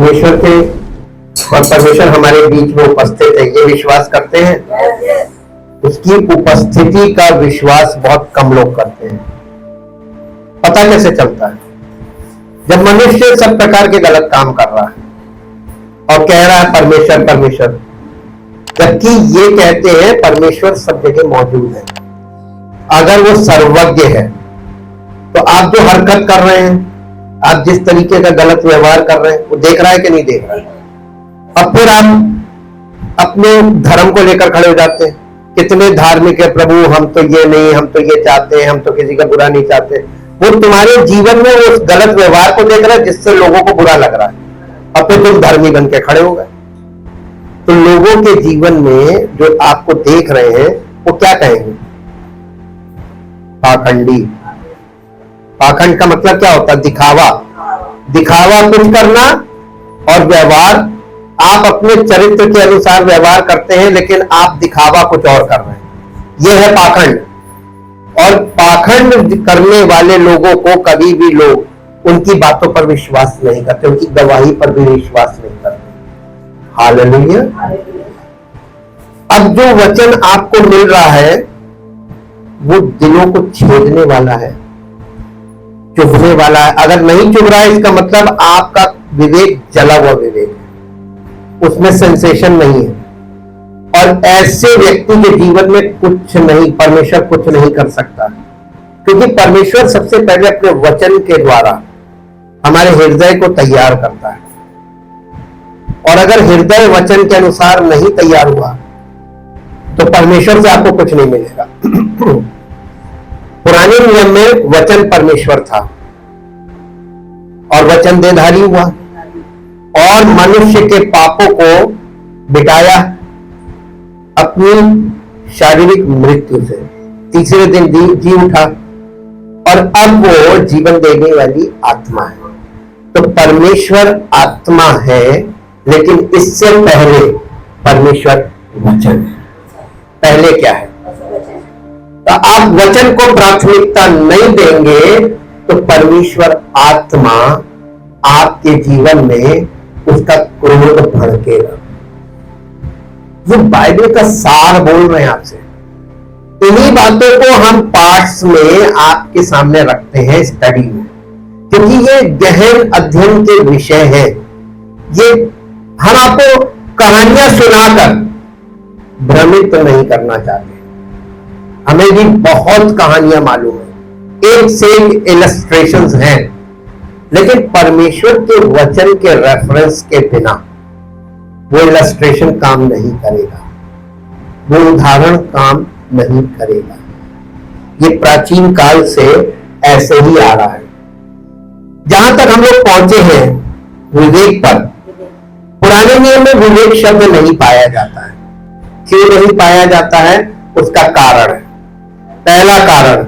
परमेश्वर थे और परमेश्वर हमारे बीच में उपस्थित है, ये विश्वास करते हैं। उसकी उपस्थिति का विश्वास बहुत कम लोग करते हैं। पता कैसे चलता है? जब मनुष्य सब प्रकार के गलत काम कर रहा है और कह रहा है परमेश्वर परमेश्वर, जबकि ये कहते हैं परमेश्वर सब जगह मौजूद है। अगर वो सर्वज्ञ है तो आप जो हरकत कर रहे हैं, आप जिस तरीके का गलत व्यवहार कर रहे हैं, वो देख रहा है कि नहीं देख रहा है? अब फिर आप अपने धर्म को लेकर खड़े हो जाते हैं, कितने धार्मिक है प्रभु, हम तो ये नहीं, हम तो ये चाहते हैं, हम तो किसी का बुरा नहीं चाहते। वो तुम्हारे जीवन में उस गलत व्यवहार को देख रहा है जिससे लोगों को बुरा लग रहा है, अब फिर तुम धर्मी बन के खड़े हो गए। तो लोगों के जीवन में जो आपको देख रहे हैं वो क्या कहेंगे? पाखंडी। पाखंड का मतलब क्या होता है? दिखावा। दिखावा कुछ करना और व्यवहार, आप अपने चरित्र के अनुसार व्यवहार करते हैं लेकिन आप दिखावा कुछ और कर रहे हैं, यह है पाखंड। और पाखंड करने वाले लोगों को कभी भी लोग उनकी बातों पर विश्वास नहीं करते, उनकी गवाही पर भी विश्वास नहीं करते। हालेलुया। अब जो वचन आपको मिल रहा है वो दिलों को छेदने वाला है, चुभने वाला है। अगर नहीं चुभ रहा है इसका मतलब आपका विवेक जला हुआ विवेक है, उसमें सेंसेशन नहीं है। और ऐसे व्यक्ति के जीवन में कुछ नहीं, परमेश्वर कुछ नहीं कर सकता, क्योंकि परमेश्वर सबसे पहले अपने वचन के द्वारा हमारे हृदय को तैयार करता है। और अगर हृदय वचन के अनुसार नहीं तैयार हुआ तो परमेश्वर से आपको कुछ नहीं मिलेगा। पुराने नियम में वचन परमेश्वर था और वचन देहधारी हुआ और मनुष्य के पापों को मिटाया अपनी शारीरिक मृत्यु से, तीसरे दिन जी उठा और अब वो जीवन देने वाली आत्मा है। तो परमेश्वर आत्मा है, लेकिन इससे पहले परमेश्वर वचन है। पहले क्या है? तो आप वचन को प्राथमिकता नहीं देंगे तो परमेश्वर आत्मा आपके जीवन में उसका क्रोध भड़केगा। वो बाइबल का सार बोल रहे हैं आपसे। इन्हीं बातों को हम पार्ट्स में आपके सामने रखते हैं स्टडी में, क्योंकि ये गहन अध्ययन के विषय है। ये हम आपको कहानियां सुनाकर भ्रमित नहीं करना चाहते। हमें भी बहुत कहानियां मालूम है, एक से एक इलस्ट्रेशंस हैं, लेकिन परमेश्वर के वचन के रेफरेंस के बिना वो इलस्ट्रेशन काम नहीं करेगा, वो उदाहरण काम नहीं करेगा। ये प्राचीन काल से ऐसे ही आ रहा है। जहां तक हम लोग पहुंचे हैं विवेक पर, पुराने नियम में विवेक शब्द नहीं पाया जाता है। क्यों नहीं पाया जाता है? उसका कारण है। पहला कारण,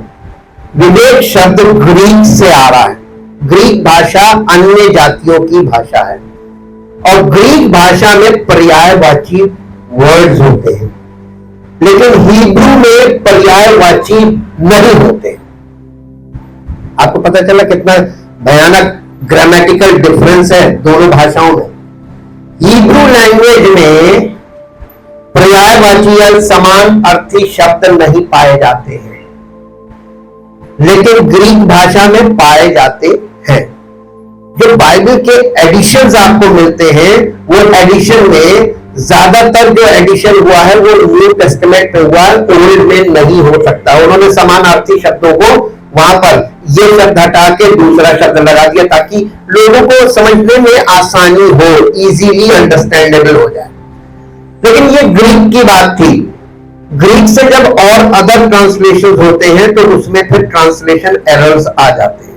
विवेक शब्द ग्रीक से आ रहा है। ग्रीक भाषा अन्य जातियों की भाषा है और ग्रीक भाषा में पर्यायवाची वर्ड्स होते हैं, लेकिन हिब्रू में पर्यायवाची नहीं होते। आपको पता चला कितना भयानक ग्रामेटिकल डिफरेंस है दोनों भाषाओं में। हिब्रू लैंग्वेज में पर्यायवाची या समान अर्थी शब्द नहीं पाए जाते हैं, लेकिन ग्रीक भाषा में पाए जाते हैं। जो बाइबल के एडिशंस आपको मिलते हैं, वो एडिशन में ज्यादातर जो एडिशन हुआ है वो न्यू टेस्टामेंट में हुआ है, ओल्ड में नहीं हो सकता। उन्होंने समानार्थी शब्दों को वहां पर ये शब्द हटा के दूसरा शब्द लगा दिया ताकि लोगों को समझने में आसानी हो, इजीली अंडरस्टैंडेबल हो जाए। लेकिन ये ग्रीक की बात थी। ग्रीक से जब और अदर ट्रांसलेशन होते हैं तो उसमें फिर ट्रांसलेशन एरर्स आ जाते हैं,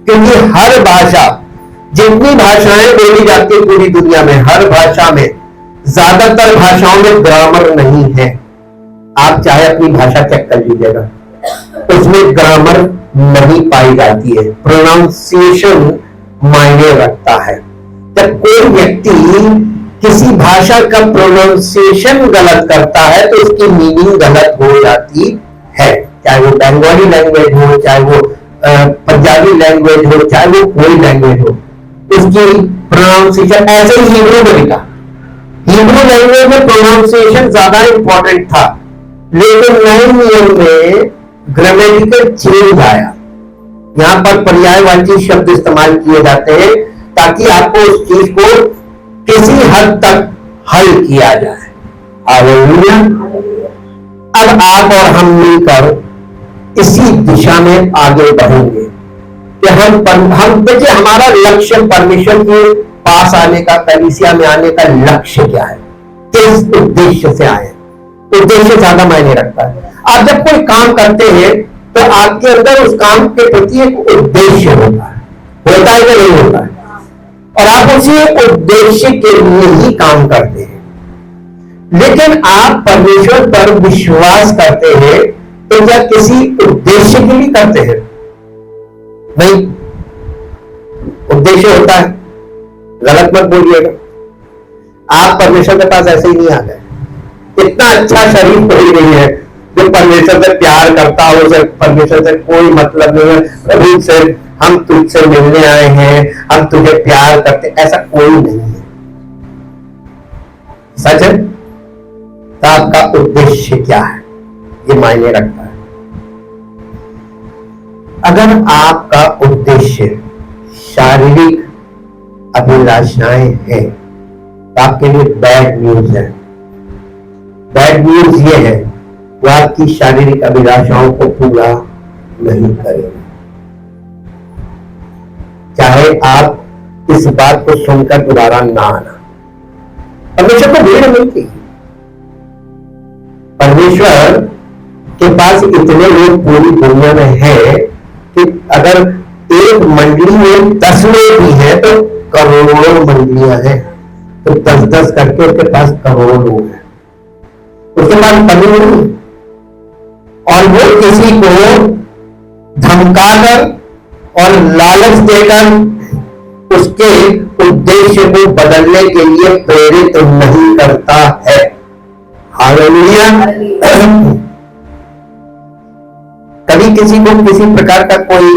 क्योंकि हर भाषा, जितनी भाषाएं बोली जाती है पूरी दुनिया में, हर भाषा में, ज्यादातर भाषाओं में ग्रामर नहीं है। आप चाहे अपनी भाषा चेक कर लीजिएगा, उसमें ग्रामर नहीं पाई जाती है। प्रोनाउंसिएशन मायने रखता है। जब कोई व्यक्ति किसी भाषा का प्रोनाउंसिएशन गलत करता है तो उसकी मीनिंग गलत हो जाती है, चाहे वो बंगाली लैंग्वेज हो, चाहे वो पंजाबी लैंग्वेज हो, चाहे वो कोई लैंग्वेज हो। उसकी प्रोनाउंसिएशन ऐसे ही हिब्रू में लिखा। हिब्रू लैंग्वेज में प्रोनाउंसिएशन ज्यादा इंपॉर्टेंट था, लेकिन नए नियम में ग्रामेटिकल चेंज आया। यहां पर पर्यायवाची शब्द इस्तेमाल किए जाते हैं ताकि आपको उस चीज को किसी हद तक हल किया जाए। हालेलुया। अब आप और हम मिलकर इसी दिशा में आगे बढ़ेंगे कि हम देखिए, हमारा लक्ष्य परमेश्वर के पास आने का, कलीसिया में आने का लक्ष्य क्या है, किस उद्देश्य से आए। उद्देश्य ज्यादा मायने रखता है। आप जब कोई काम करते हैं तो आपके अंदर उस काम के प्रति एक उद्देश्य होता है कि नहीं होता है, और आप उसी उद्देश्य के लिए ही काम करते हैं। लेकिन आप परमेश्वर पर विश्वास करते हैं तो क्या किसी उद्देश्य के लिए करते हैं? नहीं, उद्देश्य होता है। गलत मत बोलिएगा। आप परमेश्वर के पास ऐसे ही नहीं आ गए। इतना अच्छा शरीर कोई नहीं है जो परमेश्वर से प्यार करता हो, उसे परमेश्वर से कोई मतलब नहीं है। प्रभु से हम तुझसे मिलने आए हैं, हम तुझे प्यार करते, ऐसा कोई नहीं है। सच है। तो आपका उद्देश्य क्या है, ये मायने रखता है। अगर आपका उद्देश्य शारीरिक अभिलाषाएं हैं तो आपके लिए बैड न्यूज है। बैड न्यूज ये है वो आपकी शारीरिक अभिलाषाओं को पूरा नहीं करेगा, चाहे आप इस बात को सुनकर दोबारा ना आना। परमेश्वर को भीड़ मिलती है। परमेश्वर के पास इतने लोग पूरी दुनिया में हैं कि अगर एक मंडली में 10 लोग भी हैं तो करोड़ों मंडलियां हैं। तो 10-10 करके उसके पास करोड़ों लोग हैं। उसके पास कमी नहीं, और वो किसी को धमकाकर और लालच देकर उसके उद्देश्य को बदलने के लिए प्रेरित नहीं करता है। हालेलुया। कभी किसी को किसी प्रकार का कोई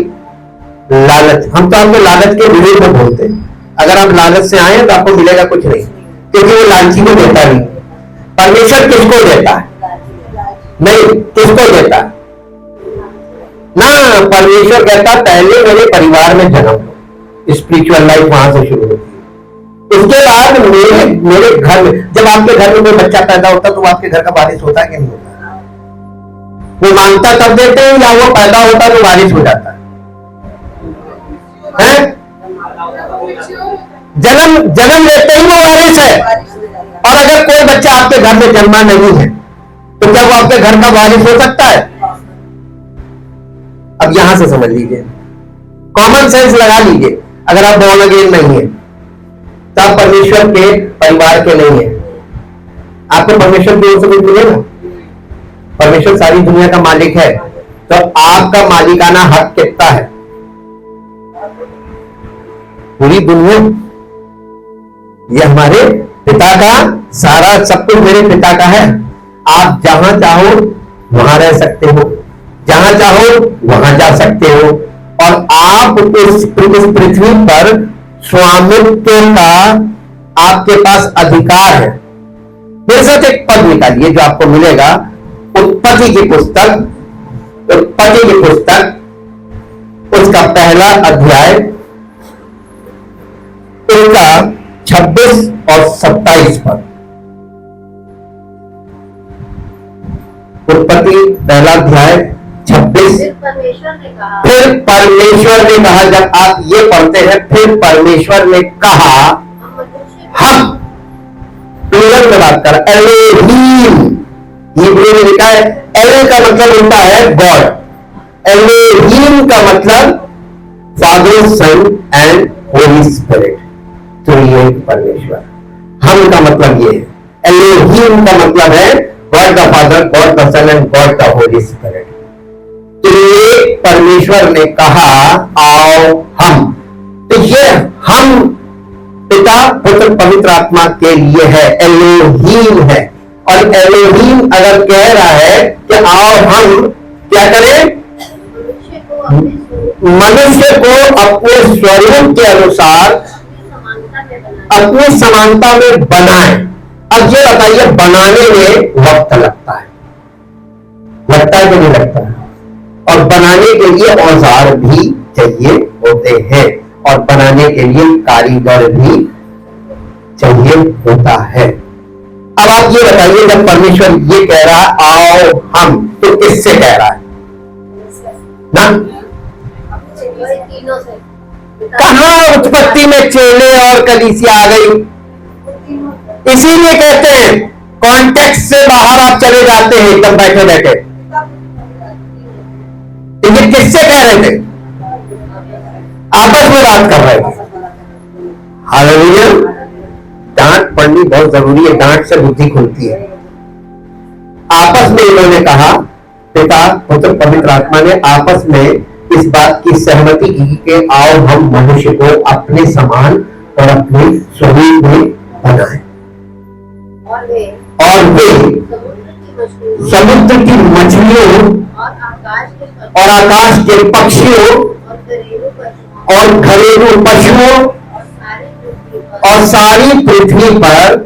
लालच, हम तो आपको लालच के विरोध में बोलते हैं। अगर आप लालच से आए तो आपको मिलेगा कुछ नहीं, क्योंकि वो लालची को देता नहीं। परमेश्वर किसको देता है? नहीं, किसको देता है ना? परमेश्वर कहता पहले मेरे परिवार में जन्म लो। स्पिरिचुअल लाइफ वहां से शुरू होती है। उसके बाद मेरे घर में, जब आपके घर में कोई बच्चा पैदा होता तो आपके घर का वारिस होता है कि नहीं होता? वो मांगता तब देते हैं या वो पैदा होता तो वारिस हो जाता है? जन्म लेते ही वो वारिस है। और अगर कोई बच्चा आपके घर में जन्मा नहीं है तो क्या वो आपके घर का वारिस हो सकता है? अब यहां से समझ लीजिए, कॉमन सेंस लगा लीजिए। अगर आप बॉर्न अगेन नहीं है तो आप परमेश्वर के परिवार के नहीं है। आपको परमेश्वर की ओर से कुछ मिलेगा? परमेश्वर सारी दुनिया का मालिक है, तो आपका मालिकाना हक कितना है? पूरी दुनिया ये हमारे पिता का, सारा सब कुछ मेरे पिता का है। आप जहां चाहो वहां रह सकते हो, जहां चाहो वहां जा सकते हो, और आप इस पृथ्वी पर स्वामित्व का आपके पास अधिकार है। मेरे साथ एक पद निकालिए जो आपको मिलेगा, उत्पत्ति की पुस्तक, उसका पहला अध्याय, उसका 26 और 27 पद। उत्पत्ति पहला अध्याय 26। फिर परमेश्वर ने कहा, जब आप ये पढ़ते हैं, फिर परमेश्वर ने कहा, हम प्लूरल में बात कर, एलोहीम, हिब्रू में लिखा है, एल का मतलब होता है गॉड, एलोहीम का मतलब Father, sun and Holi Spirit, तो ये परमेश्वर। हम का मतलब ये है, एलोहीम का मतलब है God the Father, God the Son and God the Holy Spirit. तो ये परमेश्वर ने कहा आओ हम, तो ये हम पिता, पुत्र, पवित्र आत्मा के लिए है, एलोहीम है। और एलोहीम अगर कह रहा है कि आओ हम क्या करें, मनुष्य को अपने स्वरूप के अनुसार अपनी समानता में बनाए। अब ये बताइए, बनाने में वक्त लगता है कि नहीं लगता है? और बनाने के लिए औजार भी चाहिए होते हैं, और बनाने के लिए कारीगर भी चाहिए होता है। अब आप ये बताइए, जब परमेश्वर ये कह रहा है आओ हम, तो किससे कह रहा है ना? कहां उत्पत्ति में चेले और कलीसिया आ गई? इसीलिए कहते हैं कॉन्टेक्स्ट से बाहर आप चले जाते हैं एकदम बैठे बैठे। ये किससे कह रहे थे? आपस में बात कर रहे थे। हालेलुया। डांट पढ़नी बहुत जरूरी है, डांट से बुद्धि खुलती है। आपस में इन्होंने कहा, पिता पुत्र पवित्र आत्मा ने आपस में इस बात की सहमति की कि आओ हम मनुष्य को अपने समान और अपने स्वरूप में बनाएं, और वे समुद्र की मछलियों और आकाश के पक्षियों और घरेलू पशुओं और सारी पृथ्वी पर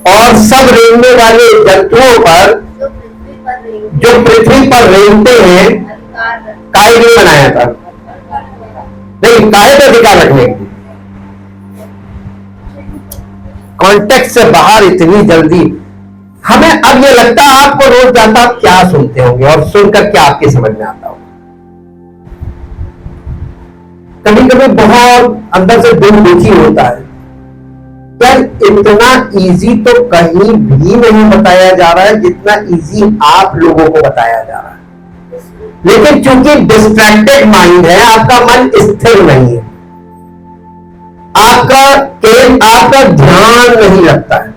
और सब रेंगने वाले जंतुओं पर जो पृथ्वी पर रेंगते हैं। काहे नहीं बनाया था? नहीं, काहे पे अधिकार रखने की? कॉन्टेक्स्ट से बाहर इतनी जल्दी हमें अब ये लगता है। आपको रोज जाता आप क्या सुनते होंगे और सुनकर क्या आपके समझ में आता होगा? कभी कभी बहुत अंदर से दिल दुखी होता है, यार इतना इजी तो कहीं भी नहीं बताया जा रहा है जितना इजी आप लोगों को बताया जा रहा है। लेकिन चूंकि डिस्ट्रैक्टेड माइंड है, आपका मन स्थिर नहीं है, आपका ध्यान नहीं लगता है,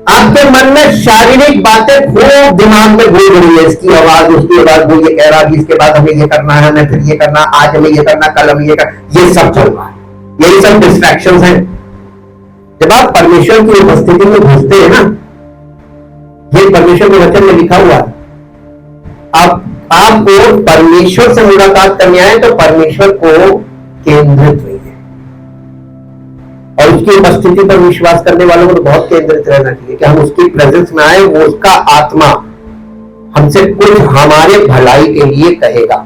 आपके मन में शारीरिक बातें खूब दिमाग में घूम रही है। इसकी आवाज, उसकी आवाज, वो ये कह रहा है, इसके बाद हमें ये करना है, हमें फिर ये करना, आज हमें ये करना, कल हमें ये करना, ये सब चल रहा है। यही सब डिस्ट्रैक्शंस हैं। जब आप परमेश्वर की उपस्थिति में घुसते हैं ना, ये परमेश्वर के वचन में लिखा हुआ है, आपको परमेश्वर से मुलाकात करनी आए तो परमेश्वर को केंद्रित हुई है, और उसकी उपस्थिति पर विश्वास करने वालों को तो बहुत केंद्रित रहना चाहिए कि हम उसकी प्रेजेंस में आए, वो उसका आत्मा हमसे कुछ हमारे भलाई के लिए कहेगा।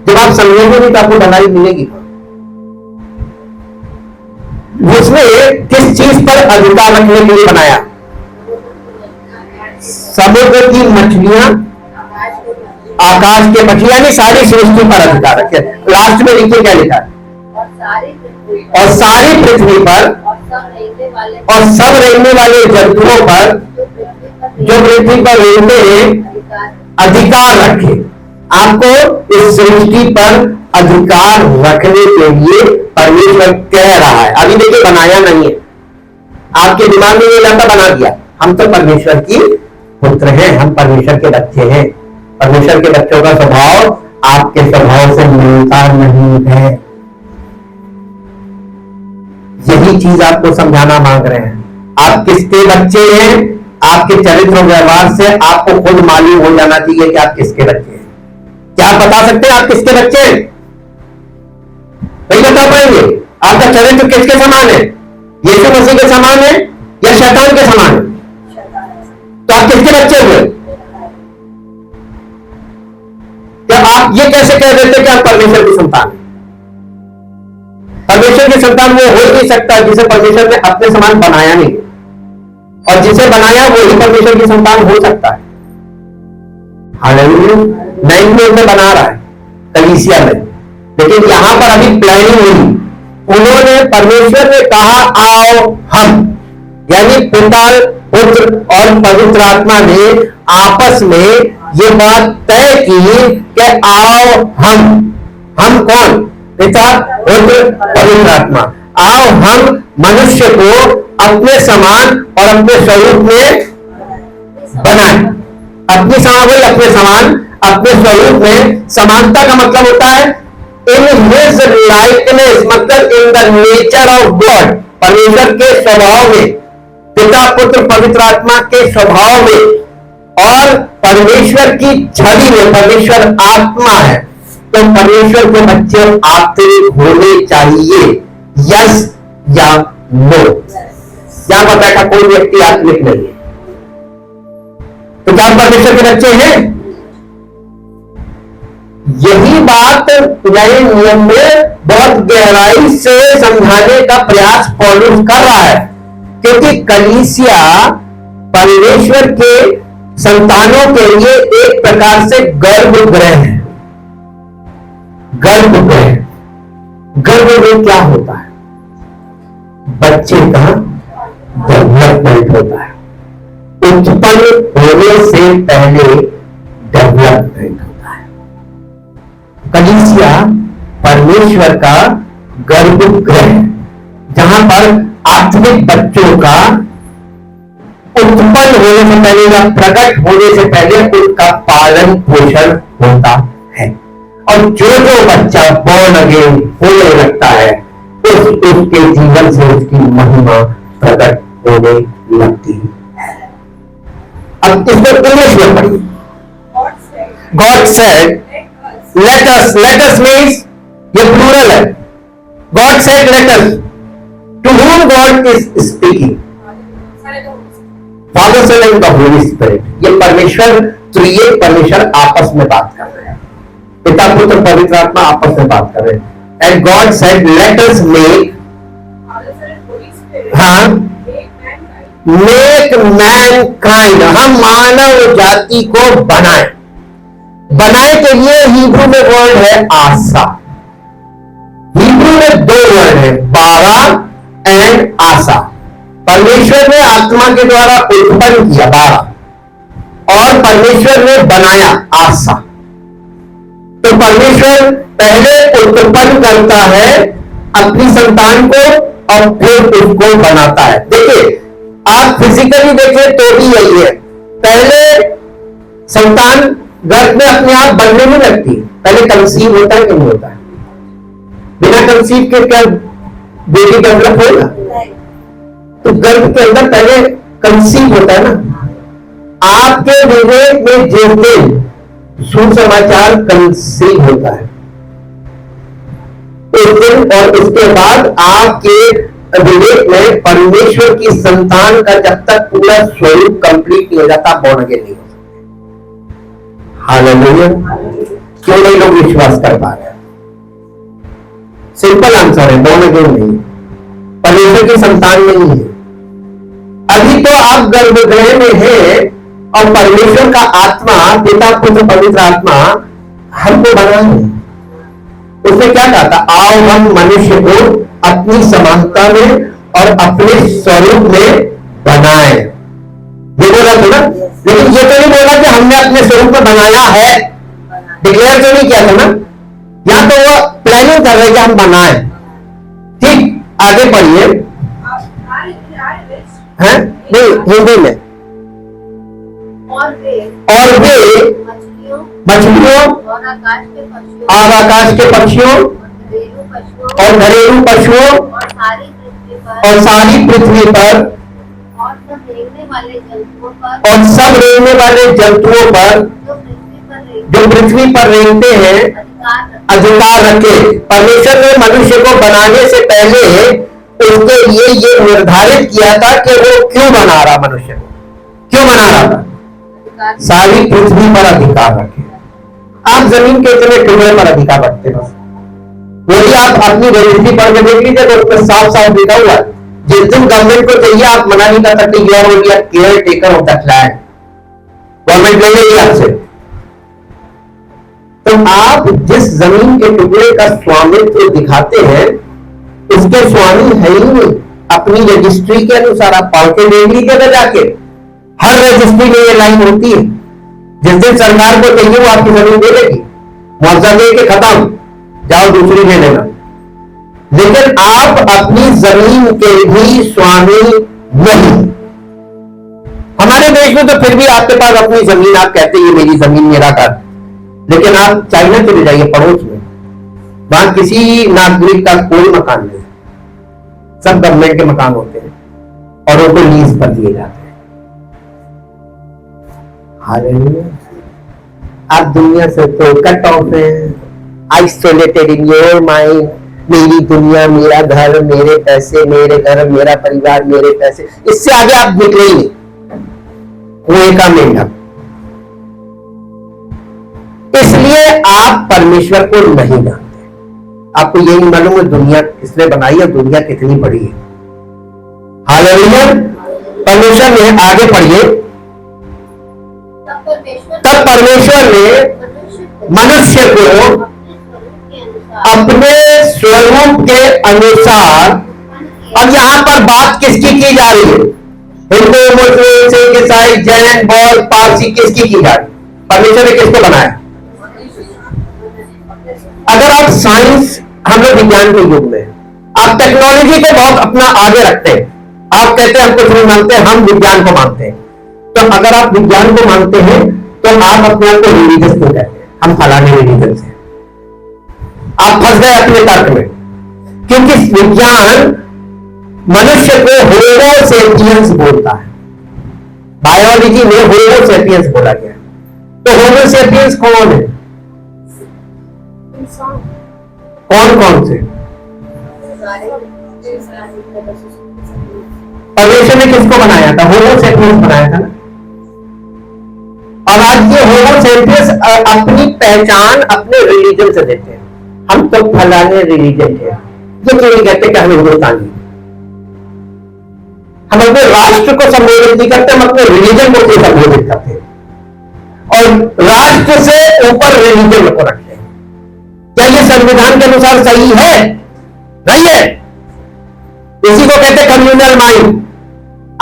जब आप समझेंगे नहीं तो आपको भलाई मिलेगी। उसने किस चीज पर अधिकार रखने के लिए बनाया? समुद्र की मछलियां, आकाश के पक्षी, यानी सारी सृष्टि पर अधिकार रखे। लास्ट में नीचे क्या लिखा है? और सारी पृथ्वी पर और सब रहने वाले जंतुओं पर जो पृथ्वी पर रहते हैं अधिकार रखे। आपको इस सृष्टि पर अधिकार रखने के लिए परमेश्वर कह रहा है। अभी देखिए, बनाया नहीं है, आपके दिमाग में ये जाता बना दिया। हम तो परमेश्वर की पुत्र हैं, हम परमेश्वर के बच्चे हैं। परमेश्वर के बच्चों का स्वभाव आपके स्वभाव से मिलता नहीं है। यही चीज आपको समझाना मांग रहे हैं। आप किसके बच्चे हैं? आपके चरित्र व्यवहार से आपको खुद मालूम हो जाना चाहिए कि आप किसके बच्चे हैं। क्या आप बता सकते हैं आप किसके बच्चे हैं? नहीं बता पाएंगे। आपका चरित्र किसके समान है? यीशु मसीह के समान है या शैतान के समान है? तो आप किसके बच्चे हुए? क्या आप ये कैसे कह देते कि आप परमेश्वर की संतान? परमेश्वर की संतान वो हो ही नहीं सकता जिसे परमेश्वर ने अपने समान बनाया नहीं, और जिसे बनाया वही परमेश्वर की संतान हो सकता है। हालेलुया। नई में बना रहा है कलीसिया में, लेकिन यहां पर अभी प्लानिंग हुई। उन्होंने, परमेश्वर ने कहा आओ हम, यानी पिता पुत्र और पवित्र आत्मा ने आपस में ये बात तय की कि आओ हम कौन? पिता पुत्र पवित्र आत्मा। आओ हम मनुष्य को अपने समान और अपने स्वरूप में बनाएं। अपनी समान, अपने समान, अपने स्वरूप में। समानता का मतलब होता है इन हिज लाइकनेस, मतलब in the nature of God. परमेश्वर के स्वभाव में, पिता पुत्र पवित्र आत्मा के स्वभाव में, और परमेश्वर की छवि में। परमेश्वर आत्मा है, तो परमेश्वर के बच्चे आते होने चाहिए, यस या नो? यहां पर बैठा कोई व्यक्ति आत्मिक नहीं है, तो क्या परमेश्वर के बच्चे हैं? यही बात नए नियम में बहुत गहराई से समझाने का प्रयास पौलुस कर रहा है, क्योंकि कलीसिया परमेश्वर के संतानों के लिए एक प्रकार से गर्भगृह है। गर्भगृह, गर्भगृह क्या होता है? बच्चे का डेवलपमेंट होता है, उत्पन्न होने से पहले डेवलपमेंट होता है। कलीसिया परमेश्वर का गर्भगृह है, जहां पर आत्मिक बच्चों का उत्पन्न होने से पहले या प्रकट होने से पहले उनका पालन पोषण होता है। और जो बच्चा बॉर्न अगेन होने लगता है, उसके जीवन से उसकी महिमा प्रकट होने लगती है। अब इसको इंग्लिश में पढ़िए। God said let us, let us means ये प्लूरल है। God said let us, to whom God is speaking? Father, Son and the Holy Spirit। ये परमेश्वर, त्रिएक परमेश्वर आपस में बात कर रहे हैं, पिता पुत्र पवित्र आत्मा आपस में बात कर रहे हैं। And God said let us make, हाँ, मेक मैनकाइंड, हम मानव जाति को बनाए। बनाए के लिए हिब्रू में वर्ड है आशा। हिब्रू में दो वर्ड है, बारा एंड आशा। परमेश्वर ने आत्मा के द्वारा उत्पन्न किया बारा, और परमेश्वर ने बनाया आशा। तो परमेश्वर पहले उत्पन्न करता है अपनी संतान को और फिर उसको बनाता है। देखिए, आप फिजिकली देखें तो भी यही है। पहले संतान गर्भ में अपने आप बनने नहीं लगती, पहले कंसीव होता है कि नहीं होता है? बिना कंसीव के क्या बेबी डेवलप होगा? तो गर्भ के अंदर पहले कंसीव होता है ना। आपके विवेक में जिस दिन सुसमाचार कंसीव होता है उस दिन, और उसके बाद आपके विवेक में परमेश्वर की संतान का जब तक पूरा स्वरूप कंप्लीट नहीं हो जाता, बॉर्न अगेन नहीं हो सकते। हालेलुया। क्यों नहीं लोग विश्वास कर पा रहे? सिंपल आंसर है, बॉर्न अगेन नहीं, परमेश्वर की संतान नहीं है। अभी तो आप गर्भगृह में हैं और परमेश्वर का आत्मा, पिता पुत्र पवित्र आत्मा हमको बना है। उसने क्या कहा था? आओ हम मनुष्य को अपनी समानता में और अपने स्वरूप में बनाए। ये बोला था ना, लेकिन ये तो नहीं बोला कि हमने अपने स्वरूप में बनाया है, डिक्लेयर तो नहीं किया था ना। या तो वो प्लानिंग कर रहे कि हम बनाए। ठीक, आगे पढ़िए। हैं? नहीं, हिंदी में। और वे मछलियों और आकाश के पक्षियों और घरेलू पशुओं और सारी पृथ्वी पर और सब रेंगने वाले जंतुओं पर जो पृथ्वी पर रेंगते हैं अधिकार रखे। परमेश्वर ने मनुष्य को बनाने से पहले उसके लिए ये निर्धारित किया था कि वो क्यों बना रहा, मनुष्य को क्यों बना रहा था? सारी पृथ्वी पर अधिकार रखे। आप जमीन के इतने टुकड़े पर अधिकार रखते हो, वही आप अपनी रजिस्ट्री पढ़ के देख लीजिए तो उसमें साफ साफ लिखा हुआ है, जिस दिन गवर्नमेंट को चाहिए आप मना नहीं कर सकते, you are only caretaker of that land, government ले लेगी आपसे। तो आप जिस जमीन के टुकड़े का स्वामित्व दिखाते हैं उसके स्वामी है ही नहीं। अपनी रजिस्ट्री के अनुसार आप पढ़ के देख लीजिएगा जाके, हर रजिस्ट्री में ये लाइन होती है, जिस दिन सरकार को चाहिए वो आपकी जमीन दे देगी, मुआवजा दे के खत्म, जाओ दूसरी ले लेना। लेकिन आप अपनी जमीन के भी स्वामी नहीं। हमारे देश में तो फिर भी आपके पास अपनी जमीन, आप कहते हैं मेरी जमीन मेरा घर, लेकिन आप चाइना चले जाइए पड़ोस में, वहां किसी नागरिक का कोई मकान नहीं, सब गवर्नमेंट के मकान होते हैं और उनको लीज पर दिए जाते हैं। हालेलुया। आप दुनिया से तो कट ऑफ हैं, आइसोलेटेड इन योर माइंड, मेरी दुनिया, मेरा घर, मेरे पैसे, मेरे घर, मेरा परिवार, मेरे पैसे, इससे आगे आप निकले ही नहीं, कुएं का मेंढक। इसलिए आप परमेश्वर को नहीं जानते। आपको ये नहीं मालूम है दुनिया किसने बनाई है, दुनिया कितनी बड़ी है। हालेलुया। परमेश्वर ने, आगे पढ़िए, तब परमेश्वर ने मनुष्य को अपने स्वरूप के अनुसार, अब यहां पर बात किसकी की जा रही है? हिंदू, मुस्लिम, सिख, ईसाई, जैन, बौद्ध, पारसी, किसकी की जा रही? परमेश्वर ने किसको बनाया? अगर आप साइंस, हम लोग विज्ञान के युग में, आप टेक्नोलॉजी को बहुत अपना आगे रखते हैं, आप कहते हैं हम कुछ नहीं मानते, हम विज्ञान को मानते हैं। तो अगर आप विज्ञान को मानते हैं तो आप अपने आप को रिलीजियस क्यों कहते हैं? हम फलाने रिलीजन से। आप फंस गए अपने तर्क में, क्योंकि विज्ञान मनुष्य को होमो सेपियंस बोलता है। बायोलॉजी में होमो सेपियंस बोला गया। तो होमो सेपियंस कौन है? कौन कौन से? परमेश्वर ने किसको बनाया था? होमो सेपियंस बनाया था ना। और आज ये होमो सेपियंस अपनी पहचान अपने रिलीजन से देते हैं। हम तो फलाने रिलीजन है, ये क्यों नहीं कहते कि हम हिंदुस्तानी? हम अपने राष्ट्र को संबोधित नहीं करते, हम अपने रिलीजन को संबोधित करते हैं और राष्ट्र से ऊपर रिलीजन को रखते हैं। क्या ये संविधान के अनुसार सही है? नहीं है। इसी को कहते हैं कम्युनल माइंड।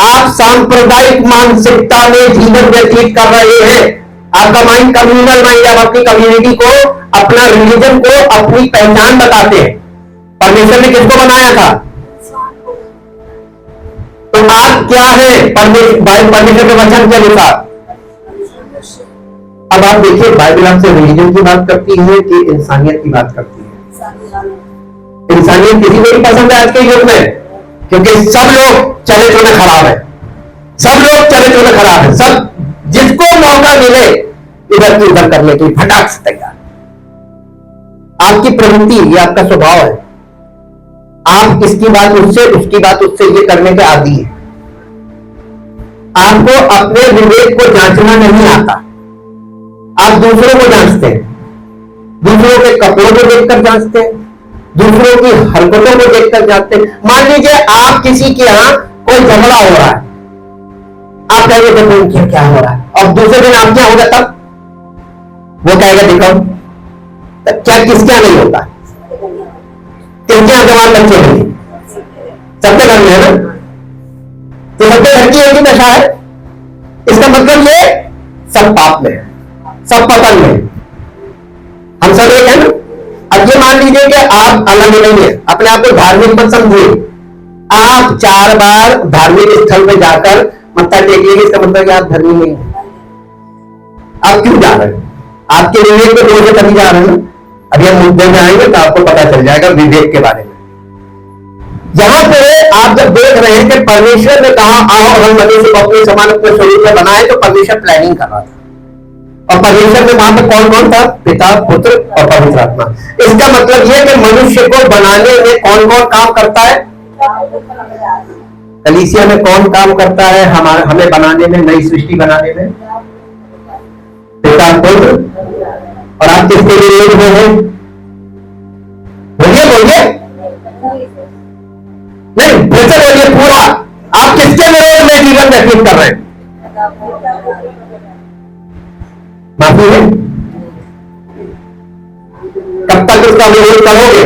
आप सांप्रदायिक मानसिकता में जीवन व्यतीत कर रहे हैं। आपका माइंड कम्युनल माइंड, आप अपनी कम्युनिटी को, अपना रिलीजन को, अपनी पहचान बताते हैं। परमेश्वर ने किसको बनाया था? तो आप क्या है परमेश्वर के वचन के अनुसार? अब आप देखिए, बाइबल हमसे रिलीजन की बात करती है कि इंसानियत की बात करती है? इंसानियत किसी को नहीं पसंद है आज के युग में, क्योंकि सब लोग चरित्र में खराब है, सब लोग चरित्र में खराब है, सब जिसको मौका मिले इधर की उधर करने की फटाक से तैयार। आपकी प्रवृत्ति, ये आपका स्वभाव है। आप इसकी बात उससे, उसकी बात उससे, ये करने के आदी है। आपको अपने विवेक को जांचना नहीं आता, आप दूसरों को जांचते हैं, दूसरों के कपड़ों को देखकर जांचते हैं, दूसरों की हरकतों को देखकर जांचते हैं। मान लीजिए आप किसी के यहां कोई झगड़ा हो रहा है, आप कहेंगे देखो उनके क्या हो रहा है, और दूसरे दिन आप क्या होगा तब? वो कहेगा देखो क्या किसके यहां नहीं होता? किसके यहां जवान बच्चे होंगे? सबके घर में है ना। तो सबके घर की एक ही दशा है। इसका मतलब ये सब पाप में है, सब पतन में, हम सब एक है ना। अब ये मान लीजिए कि आप अलग नहीं है, अपने आप को धार्मिक मत समझिए। आप 4 बार धार्मिक स्थल में जाकर मत्था टेक लेंगे, इसका मतलब कि आप धर्मी नहीं है। आप क्यों जा रहे हैं? आपके विवेक को रोज कभी जा रहे हैं। अभी हम मुद्दे में आएंगे तो आपको पता चल जाएगा विवेक के बारे में। यहां पे आप जब देख रहे हैं कि परमेश्वर ने कहा आओ हम मनुष्य को अपने समान अपने स्वरूप में बनाए, तो परमेश्वर प्लानिंग कर रहा था। और परमेश्वर में वहां पर कौन कौन था? पिता, पुत्र और पवित्र आत्मा। इसका मतलब यह कि मनुष्य को बनाने में कौन कौन काम करता है? कलीसिया में कौन काम करता है? हमें बनाने में, नई सृष्टि बनाने में पिता, पुत्र। और आप किसके विरोध में हैं? बोलिए बोलिए, नहीं फिर से बोलिए पूरा। आप किसके विरोध में जीवन व्यतीत कर रहे हैं? माफी है। कब तक उसका विरोध करोगे?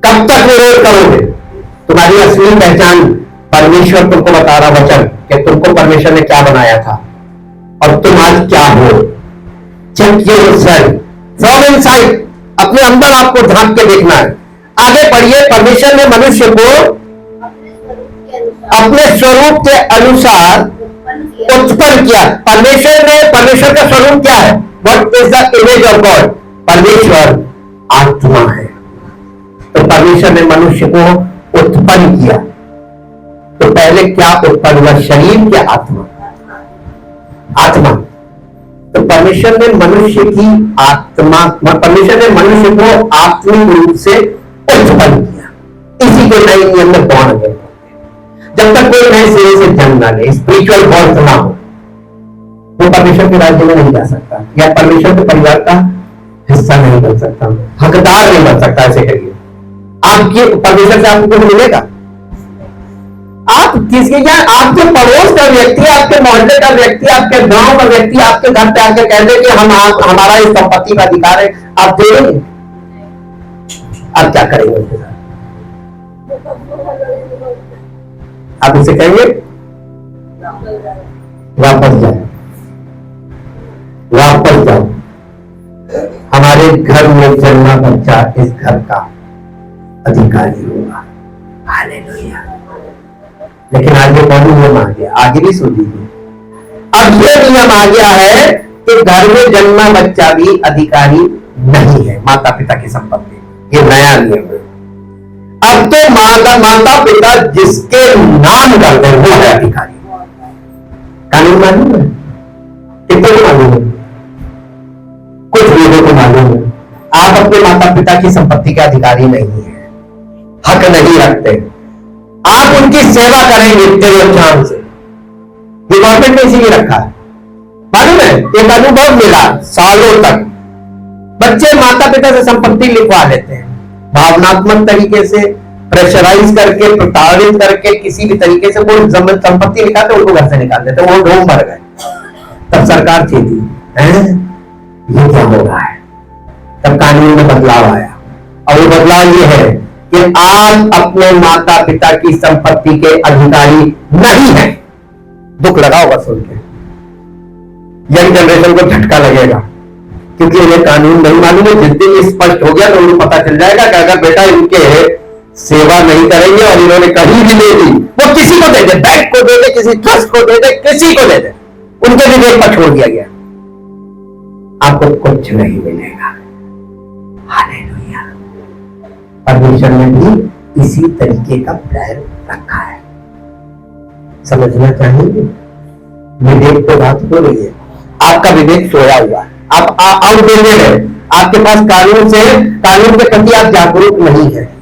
कब तक विरोध करोगे? तुम्हारी असली पहचान परमेश्वर तुमको बता रहा वचन कि तुमको परमेश्वर ने क्या बनाया था और तुम आज क्या हो। Check yourself from inside. अपने अंदर आपको झांक के देखना है। आगे बढ़िए। परमेश्वर ने मनुष्य को अपने स्वरूप के अनुसार उत्पन्न किया। परमेश्वर का स्वरूप क्या है? What is the image of God? परमेश्वर आत्मा है। तो परमेश्वर ने मनुष्य को उत्पन्न किया। तो पहले क्या उत्पन्न हुआ? शरीर क्या आत्मा? आत्मा। तो परमेश्वर ने मनुष्य की आत्मा, परमेश्वर ने मनुष्य को आत्मिक रूप से उत्पन्न किया। इसी को नए नियम में बॉर्न अगेन। जब तक कोई नए सिरे से जन्म ना ले, स्पिरिचुअल बॉर्न ना हो, वो परमेश्वर के राज्य में नहीं जा सकता, या परमेश्वर के परिवार का हिस्सा नहीं बन सकता, हकदार नहीं बन सकता। ऐसे करिए, आपके परमेश्वर से आपको कुछ मिलेगा? आप किसके, या आपके पड़ोस का व्यक्ति, आपके मोहल्ले का व्यक्ति, आपके गांव का व्यक्ति आपके घर पे आके कह दे कि हमारा इस संपत्ति का अधिकार है, आप दे देंगे? आप क्या करेंगे उसके साथ? आप उसे कहेंगे वापस जाओ, वापस जाओ, हमारे घर में जन्मा बच्चा इस घर का अधिकारी होगा। हालेलुया। लेकिन आगे कौन नियम आ गया? आगे भी सुन लीजिए। अब यह नियम आ गया है कि घर में जन्मा बच्चा भी अधिकारी नहीं है माता पिता की संपत्ति। ये नया नियम है। अब तो माता पिता जिसके नाम कर दे वो है अधिकारी। कानून मालूम है? कितने को मालूम है? कुछ लोगों को मालूम है। आप अपने माता पिता की संपत्ति के अधिकारी नहीं है, हक नहीं रखते। आप उनकी सेवा करेंगे तेरे ध्यान से। ये गवर्नमेंट ने इसीलिए रखा है, मालूम है? एक अनुभव मिला सालों तक। बच्चे माता पिता से संपत्ति लिखवा लेते हैं, भावनात्मक तरीके से प्रेशराइज करके, प्रताड़ित करके, किसी भी तरीके से वो संपत्ति निकालते, उनको घर से निकाल देते, वो ढोंग भर गए। तब सरकार चेती, ये क्या हो रहा है? तब कानून में बदलाव आया, और वो बदलाव ये है कि आप अपने माता पिता की संपत्ति के अधिकारी नहीं हैं। दुख लगा होगा सुन के, यंग जनरेशन को झटका लगेगा, क्योंकि इन्हें कानून नहीं मालूम है। जिस दिन स्पष्ट हो गया तो उनको पता चल जाएगा कि अगर बेटा इनके सेवा नहीं करेंगे और इन्होंने कहीं भी दे दी, वो किसी को दे दे, बैंक को दे दे, किसी ट्रस्ट को दे दे, किसी को दे दे, उनके विवेक पर छोड़ दिया गया, आपको कुछ नहीं मिलेगा। हालेलुया। परमेश्वर ने भी इसी तरीके का प्लान रखा है। समझना चाहिए। विवेक तो बात हो रही है, आपका विवेक सोया हुआ है, आप आउटडेटेड है, आपके पास कानून के प्रति आप जागरूक नहीं है।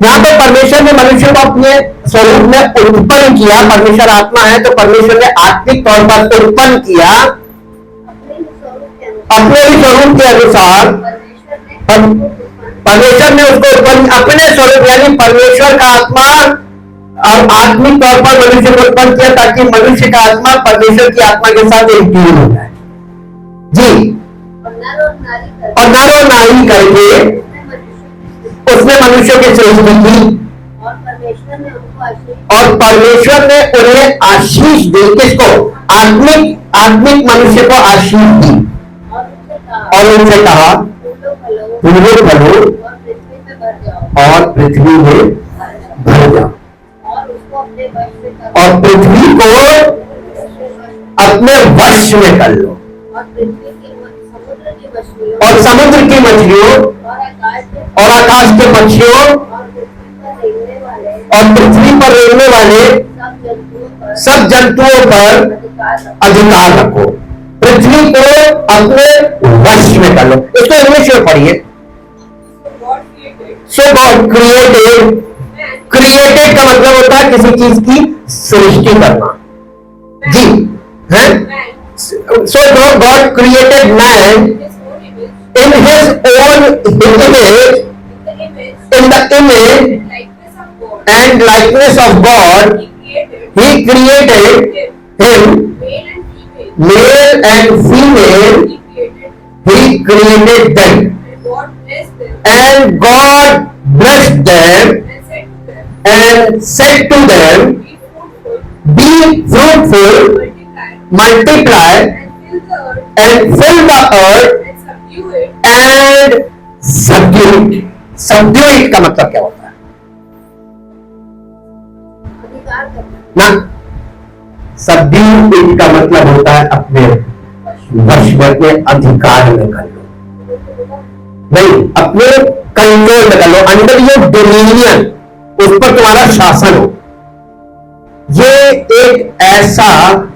यहां पर परमेश्वर ने मनुष्य को अपने स्वरूप में उत्पन्न किया। परमेश्वर आत्मा है, तो परमेश्वर ने आत्मिक तौर पर उत्पन्न किया अपने ही स्वरूप के अनुसार। परमेश्वर ने उसको उत्पन्न अपने स्वरूप, यानी परमेश्वर का आत्मा और आत्मिक तौर पर मनुष्य को उत्पन्न किया, ताकि मनुष्य का आत्मा परमेश्वर की आत्मा के साथ एक ट्यून हो जाए। जी, और नर और नारी करके उसने मनुष्य की सृष्टि की, और परमेश्वर ने उन्हें आशीष दी। किसको? आत्मिक मनुष्य को आशीष दी, और उनसे कहा फूलो फलो और पृथ्वी में भर जाओ, और पृथ्वी को अपने वश में कर लो, और समुद्र की मछलियों और आकाश के पक्षियों और पृथ्वी पर रहने वाले सब जंतुओं पर अधिकार रखो। पृथ्वी को अपने वश में कर लो। इसको इंग्लिश में पढ़िए। सो गॉड क्रिएटेड का मतलब होता है किसी चीज की सृष्टि करना। जी है। So God created man in his own image, in the image and likeness of God, he created him, male and female, he created them, and God blessed them and said to them, be fruitful, multiply and fill the earth and subdue it. Subdue it का मतलब क्या होता है ना? subdue it का मतलब होता है अपने वश में, अपने अधिकार में कर लो, नहीं अपने कंट्रोल में कर लो, अंडर योर डोमिनियन, उस पर तुम्हारा शासन हो। ये एक ऐसा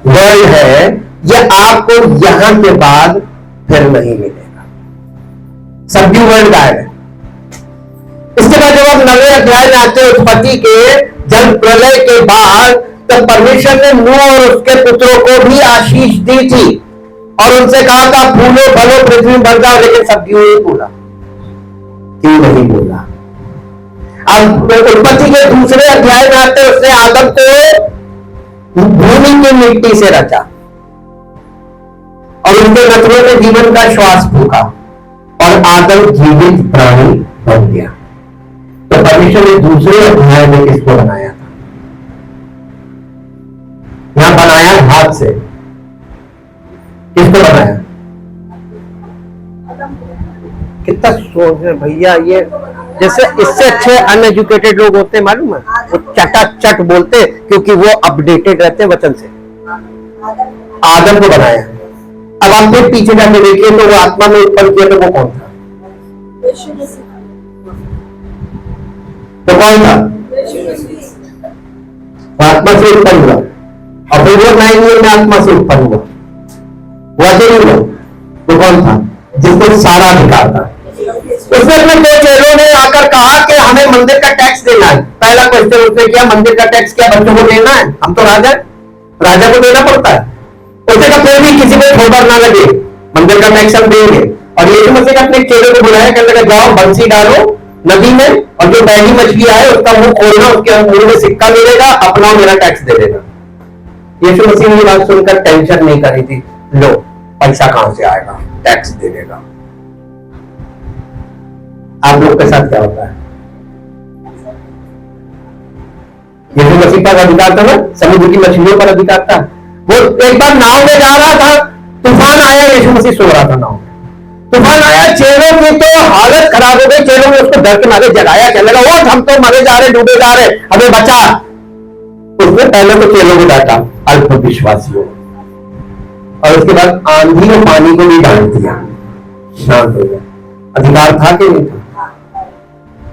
वर्ल्ड है ये आपको यहां के बाद फिर नहीं मिलेगा। सब्ड्यू वर्ड गायब है। इसके बाद जब आप 9वें अध्याय में आते हैं उत्पत्ति के, जल प्रलय के बाद, तो परमेश्वर ने नूह और उसके पुत्रों को भी आशीष दी थी और उनसे कहा था फूलो फलो पृथ्वी भर जाओ, लेकिन सब्ड्यू नहीं बोला। क्यों नहीं बोला? अब उत्पत्ति के दूसरे अध्याय में आते उसने आदम को भूमि की मिट्टी से रचा और उनके नथनों में जीवन का श्वास फूका और आदम जीवित प्राणी बन गया। तो परमेश्वर ने दूसरे अध्याय में किसको बनाया था? यहां बनाया हाथ से। किसको बनाया? कितना सोच है भैया। ये जैसे इससे अच्छे अनएजुकेटेड लोग होते हैं मालूम है, वो चटाचट बोलते क्योंकि वो अपडेटेड रहते हैं वचन से। आदम को बनाया। अब आप फिर पीछे जाके देखिए तो वो आत्मा में उत्पन्न किया तो वो कौन था? तो कौन था? आत्मा से उत्पन्न हुआ और फिर वो 9 ईयर में आत्मा से उत्पन्न हुआ। हुआ तो नहीं हुआ? तो कौन था जिसको सारा अधिकार था? उसने अपने 2 चेलों ने आकर कहा कि हमें मंदिर का टैक्स देना है। पहला क्वेश्चन उसने किया, मंदिर का टैक्स क्या बच्चों को देना है? हम तो राजा को देना पड़ता है। उसने कहा फिर भी किसी को ठोकर ना लगे, मंदिर का टैक्स हम देंगे। और यीशु मसीह ने अपने चेलों को बुलाया, कहने लगा जाओ बंसी डालो नदी में और जो पहली मछली आए उसका मुंह खोलना, उसके मुंह में सिक्का मिलेगा, अपना मेरा टैक्स दे देना। यीशु मसीह ने बात सुनकर टेंशन नहीं करी थी, लो पैसा कहां से आएगा, टैक्स दे देगा। आप लोग के साथ क्या होता है? यीशु मसीह पर अधिकार था ना, समुद्र की मछलियों पर अधिकार था। वो एक बार नाव में जा रहा था, तूफान आया, यीशु मसीह सो रहा था नाव में। तूफान आया, चेलों की तो हालत खराब हो गई। चेलों ने उसको डर के मारे जगाया, कहने लगा वो हम तो मरे जा रहे, डूबे जा रहे, हमें बचा। उसने पहले तो चेलों को डांटा, अल्प विश्वासियों, और उसके बाद आंधी और पानी को भी डांट दिया, शांत हो गया। अधिकार था कि नहीं था?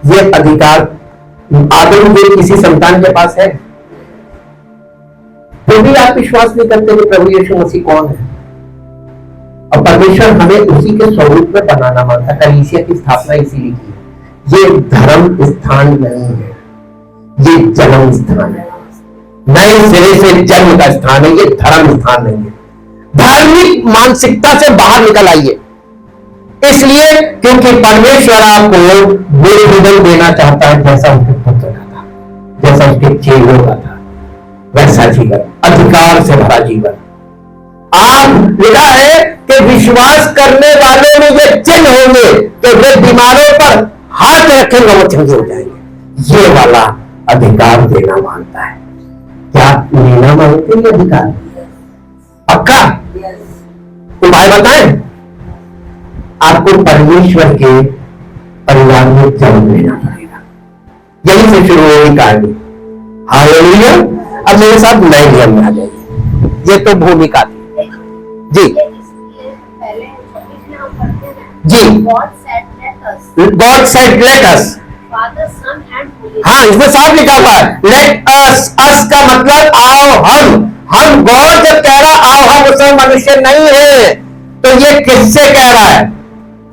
ये अधिकार आदम के किसी संतान के पास है? फिर भी आप विश्वास नहीं करते कि प्रभु यीशु मसीह कौन है। और परमेश्वर हमें उसी के स्वरूप में बनाना मांगता है। कलीसिया की स्थापना इसीलिए की। ये धर्म स्थान नहीं है, ये जन्म स्थान है। नए सिरे से जन्म का स्थान है, ये धर्म स्थान नहीं है। धार्मिक मानसिकता से बाहर निकल आइए, इसलिए क्योंकि परमेश्वर आपको वो जीवन देना चाहता है जैसा उसके पुत्र का था, जैसा उसके चेलों का था, वैसा जीवन, अधिकार से भरा जीवन। आप लिखा है कि विश्वास करने वालों में ये चिन्ह होंगे कि वे बीमारों पर हाथ रखेंगे वो चंगे हो जाएंगे। ये वाला अधिकार देना मांगता है। क्या लेना मांगते हैं? अधिकार पक्का? उपाय बताएं। आपको परमेश्वर के परिवार में जन्म लेना पड़ेगा। यहीं से शुरू होगी कहानी। हालेलुया। अब मेरे साथ नए नियम में आ जाइए। ये तो भूमिका थी जी जी। God said let us. हाँ, इसमें साफ लिखा हुआ है लेट अस। अस का मतलब आओ हम। गॉड जब कह रहा आओ हम, उसमें मनुष्य नहीं है। तो ये किससे कह रहा है?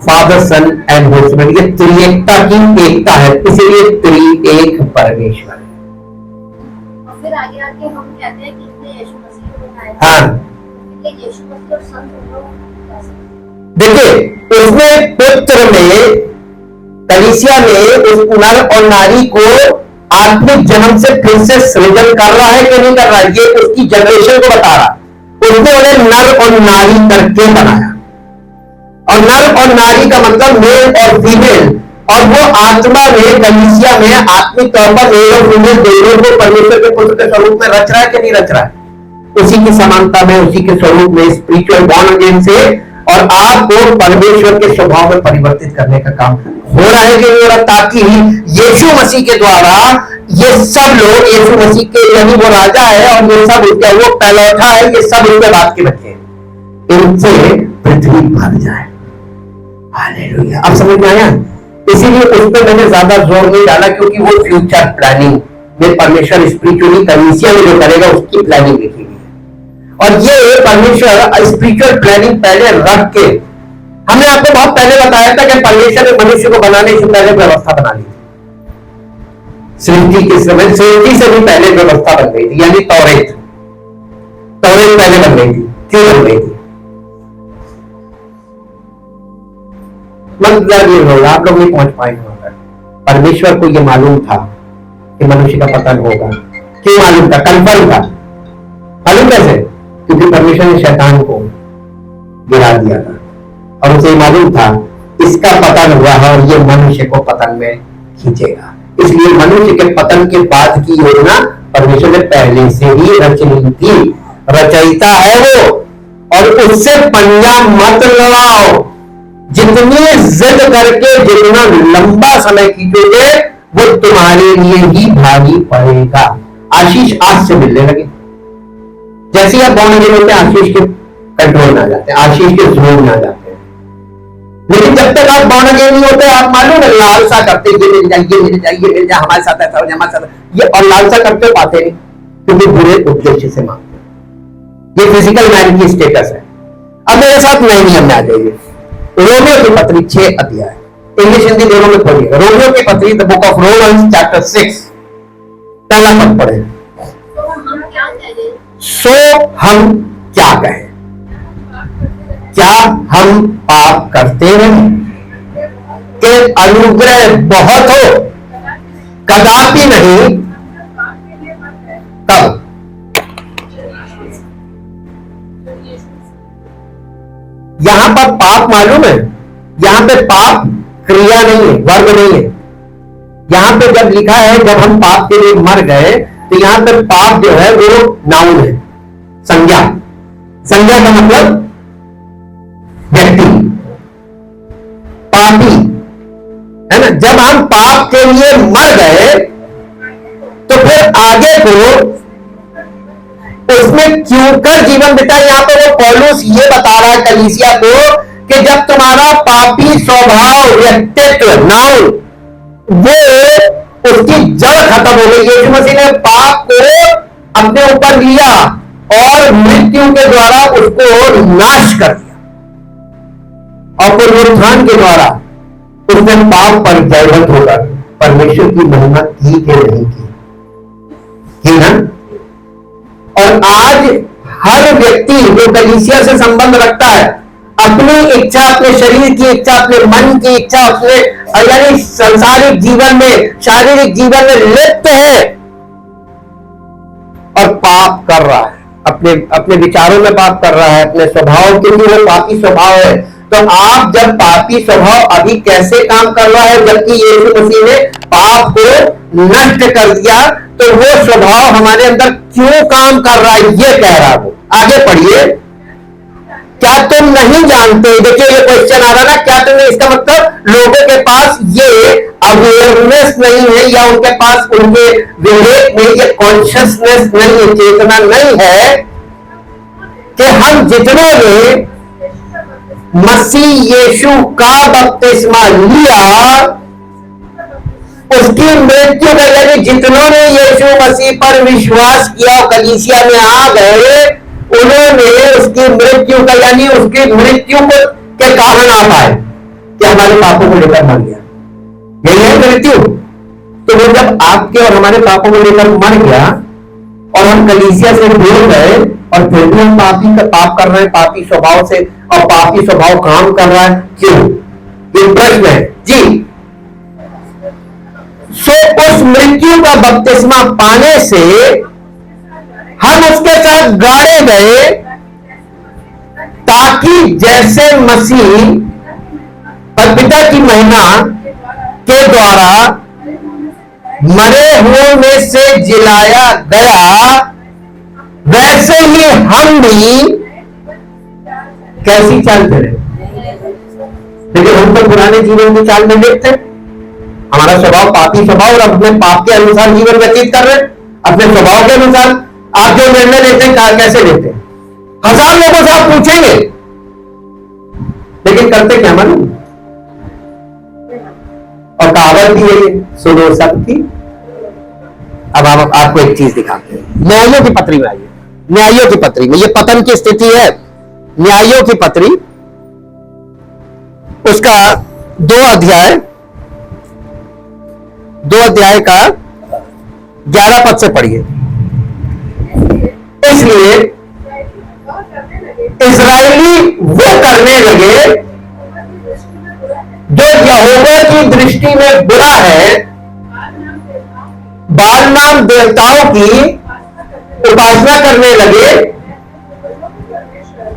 Father sun and Holi spirit. ये त्रिएकता की एकता है, इसीलिए त्रिएक परमेश्वर है। और फिर आगे आके हम कहते हैं कि इसने यीशु मसीह को बनाया। हाँ, यीशु मसीह और संत दोनों देखिए उसने पुत्र में, कलीसिया में उस नर और नारी को आत्मिक जन्म से फिर से सृजन कर रहा है कि नहीं कर रहा है, ये उसकी जनरेशन को बता रहा। उसने उन्हें नर और नारी करके बनाया, और नर और नारी का मतलब मेल और फीमेल। और वो आत्मा में, कलीसिया में आत्मिक तौर पर मेल और फीमेल दोनों को परमेश्वर के पुत्र के स्वरूप में रच रहा है कि नहीं रच रहा है? उसी की समानता में, उसी के स्वरूप में, स्पिरिचुअल बॉर्न अगेन से। और आपको परमेश्वर के स्वभाव में परिवर्तित करने का काम हो रहा है कि नहीं हो रहा, ताकि यीशु मसीह के द्वारा ये सब लोग, यीशु मसीह के, यानी वो राजा है और ये सब उसका वो पहलौठा है, ये सब उसके बात के बच्चे हैं, इनसे पृथ्वी भर जाए। हालेलुया। अब समझ में आया? इसीलिए उस पर मैंने ज्यादा जोर नहीं डाला, क्योंकि वो फ्यूचर प्लानिंग में परमेश्वर स्पिरिचुअली कलीसिया में जो करेगा उसकी प्लानिंग लिखी हुई है। और ये परमेश्वर स्पिरिचुअल प्लानिंग पहले रख के, हमने आपको बहुत पहले बताया था कि परमेश्वर ने मनुष्य को बनाने से पहले व्यवस्था बना ली थी। सृष्टि के समय, सृष्टि से भी पहले व्यवस्था बन गई थी, यानी तौरेत पहले बन गई थी। क्यों बन गई थी? मतलब ये होगा, आप लोग नहीं पहुंच पाएंगे वहां तक। परमेश्वर को ये मालूम था कि मनुष्य का पतन होगा। क्यों मालूम था? कन्फर्म था। मालूम कैसे? क्योंकि परमेश्वर ने शैतान को गिरा दिया था और उसे मालूम था इसका पतन हुआ है और ये मनुष्य को पतन में खींचेगा। इसलिए मनुष्य के पतन के बाद की योजना परमेश्वर ने पहले से ही रच ली थी। रचयिता है वो, और उससे पंजा मत लड़ाओ। जितनी जिद करके जितना लंबा समय खींचोगे वो तुम्हारे लिए ही भारी पड़ेगा। आशीष आज से मिलने लगे। जैसे आप बॉर्न अगेन होते हैं, आशीष के कंट्रोल में आ जाते हैं, आशीष के जोन में आ जाते हैं। लेकिन जब तक आप बॉर्न अगेन नहीं होते, आप मालूम है लालसा करते, ये मिल जाए, ये मिल जाए, ये मिल जाए, हमारे साथ ऐसा हो जाए, हमारे साथ ये, और लालसा करते पाते नहीं, क्योंकि बुरे उद्देश्य से मांगते। ये फिजिकल मैन की स्टेटस है। अब मेरे साथ नए नियम में आ जाइए। रोमियो की पत्री 6 अध्याय, इंग्लिश हिंदी दोनों में खोलिएगा। रोमियो की पत्री, the book of Romans chapter 6, पहला पद पढ़े। सो हम क्या कहें? क्या हम पाप करते हैं कि अनुग्रह बहुत हो? कदापि नहीं। तब यहां पर पाप मालूम है, यहां पे पाप क्रिया नहीं है, वर्ग नहीं है। यहां पे जब लिखा है जब हम पाप के लिए मर गए, तो यहां पे पाप जो है वो नाउन है, संज्ञा। संज्ञा का मतलब व्यक्ति, पापी है ना। जब हम पाप के लिए मर गए तो फिर आगे को उसमें क्यों कर जीवन बिता। यहां पर वो पौलुस ये बता रहा है कलीसिया को कि जब तुम्हारा पापी स्वभाव, व्यक्तित्व, नाउन, वो उसकी जड़ खत्म हो गई। यीशु मसीह ने पाप को अपने ऊपर लिया और मृत्यु के द्वारा उसको नाश कर दिया, और पुनरुत्थान के द्वारा उसने पाप पर जयवंत होकर परमेश्वर की महिमा की कि नहीं की ना। और आज हर व्यक्ति जो कलीसिया से संबंध रखता है, अपनी इच्छा, अपने शरीर की इच्छा, अपने मन की इच्छा, अपने यानी सांसारिक जीवन में, शारीरिक जीवन में लिप्त है और पाप कर रहा है। अपने विचारों में पाप कर रहा है, अपने स्वभाव के लिए वो पापी स्वभाव है। तो आप जब पापी स्वभाव अभी कैसे काम कर रहा है, जबकि यीशु मसीह ने पाप को नष्ट कर दिया, तो वो स्वभाव हमारे अंदर क्यों काम कर रहा है, ये कह रहा है। आगे पढ़िए। क्या तुम नहीं जानते? देखिए ये क्वेश्चन आ रहा ना, क्या तुम नहीं, इसका मतलब लोगों के पास ये अवेयरनेस नहीं है, या उनके पास उनके विवेक में ये कॉन्शियसनेस नहीं है, चेतना नहीं है कि हम जितनों ने मसीह यीशु का बपतिस्मा लिया, उसकी मृत्यु का, यानी जितनों ने यीशु मसीह पर विश्वास किया और कलीसिया में आ गए, उन्होंने उसकी मृत्यु का, यानी उसकी मृत्यु के कारण आ पाए कि हमारे पापों को लेकर मर गया। यही है मृत्यु। तो वो जब आपके और हमारे पापों को लेकर मर गया और हम कलीसिया से दूर गए, और फिर भी हम पाप कर रहे हैं, पापी स्वभाव से, और पापी स्वभाव काम कर रहा है, क्यों? ये प्रश्न है जी। सो उस मृत्यु का बपतिस्मा पाने से हम उसके साथ गाड़े गए, ताकि जैसे मसीह पिता की महिमा के द्वारा मरे हुए में से जिलाया गया, वैसे ही हम भी कैसी चाल चले। लेकिन हम तो पुराने जीवन की चाल में देखते हैं, हमारा स्वभाव पापी स्वभाव, और अपने पाप के अनुसार जीवन व्यतीत कर रहे हैं, अपने स्वभाव के अनुसार। आप जो निर्णय लेते हैं कैसे लेते हैं? 1000 लोगों से आप पूछेंगे, लेकिन करते क्या मालूम? और कहावत भी है, सुनो सबकी। अब हम आपको एक चीज दिखाते हैं। न्यायों की पत्री में आइए, न्यायों की पत्री में, ये पतन की स्थिति है। न्यायों की पत्री उसका 2 अध्याय का 11 पद से पढ़िए। इसलिए इस्राएली वो करने लगे जो यहोवा की दृष्टि में बुरा है, बाल नाम देवताओं की उपासना करने लगे।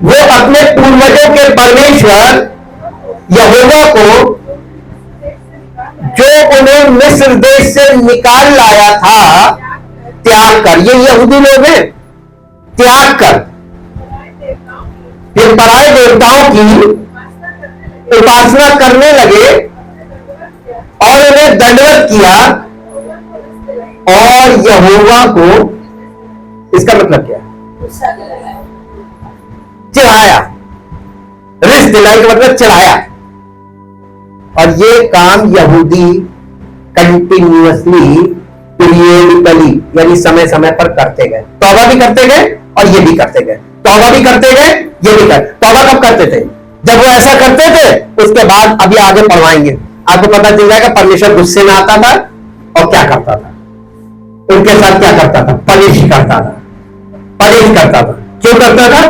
वो अपने पूर्वजों के परमेश्वर यहोवा को, जो उन्हें मिस्र देश से निकाल लाया था, त्याग कर, ये यहूदी लोग हैं, त्याग कर फिर पराये देवताओं की उपासना करने लगे और उन्हें दंडवत किया और यहोवा को, इसका मतलब क्या है? चिढ़ाया। रिस दिलाई का मतलब चिढ़ाया। और ये काम यहूदी कंटिन्यूअसली, पीरियडिकली, यानी समय समय पर करते गए। तौबा भी करते गए और ये भी करते गए, तौबा भी करते गए, ये भी करते। तौबा कब करते थे? जब वो ऐसा करते थे, उसके बाद अभी आगे पढ़वाएंगे, आपको पता चल जाएगा परमेश्वर गुस्से में आता था और क्या करता था, उनके साथ क्या करता था, पनिश करता था, पनिश करता था। क्यों करता था?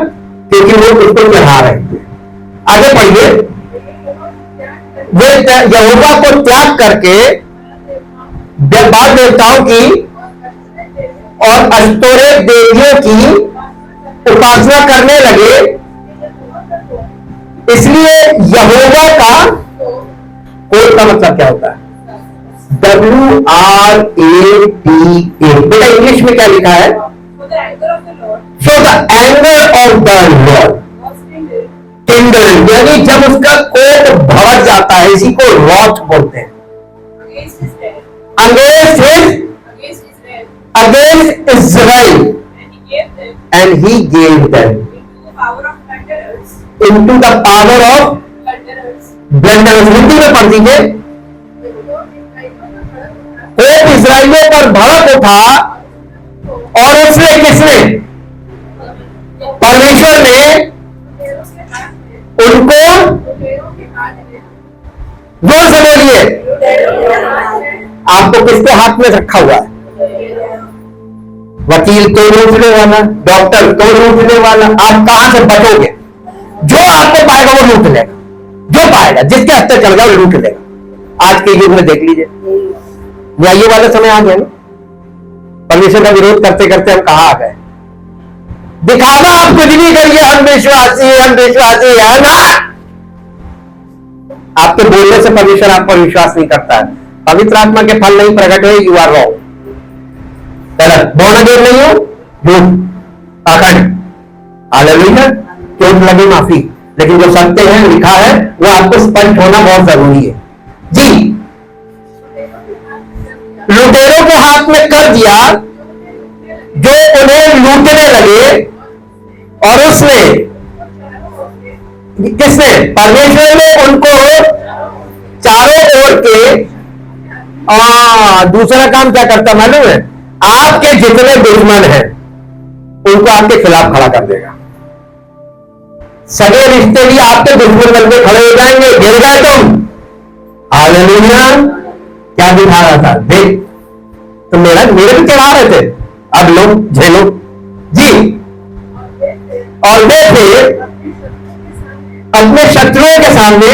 क्योंकि वो उसको चढ़ा रहे थे। आगे पढ़िए। वे यहोवा को त्याग करके बाल देवताओं की और अस्तोरे देवियों की उपासना करने लगे। इसलिए यहोवा का कोड का मतलब क्या होता है? WRATA। बेटा इंग्लिश में क्या लिखा है? So the anger of the Lord टिंडल, यानी जब उसका कोट भर जाता है, इसी को रॉथ बोलते हैं। Against Israel and he gave them into the power of blunderers। Hindi में पढ़ दीजिए। कोप इस्राएलियों पर भड़क उठा और उसने, किसने? परमेश्वर ने उनको, जोर से बोलिए, आपको किसके हाथ में रखा हुआ है? वकील तो लूटने वाला, डॉक्टर तो लूटने वाला। आप कहां से बचोगे? जो आपको पाएगा वो लूट लेगा, जो पाएगा, जिसके हत्थे चल गया वो लूट लेगा। आज के युग में देख लीजिए, न्याय वाला समय आ गया ना। परमेश्वर का विरोध करते करते हम कहां आ गए? दिखावा आप कुछ भी करिए, हम विश्वासी है ना। आपके बोलने से परमेश्वर आप पर विश्वास नहीं करता है। पवित्र आत्मा के फल नहीं प्रकट हुए, यू आर रॉन्ग, गलत। बोर्न अगेन नहीं हो, झूठ, पाखंड। हालेलुया, चोट लगे माफी। लेकिन जो सत्य है, लिखा है, वो आपको स्पष्ट होना बहुत जरूरी है। जी, लुटेरों के हाथ में कर दिया, जो उन्हें लूटने लगे। और उसने, किसने? परमेश्वर ने उनको चारों ओर के, दूसरा काम क्या करता मालूम है? आपके जितने दुश्मन हैं उनको आपके खिलाफ खड़ा कर देगा। सगे रिश्ते भी आपके दुश्मन बनके खड़े हो जाएंगे, गिर गए तुम। हालेलुया, क्या दिखा रहा था? देख, तो मेरे भी चढ़ा रहे थे, अब लो, झेलो। जी, और वे फिर अपने शत्रुओं के सामने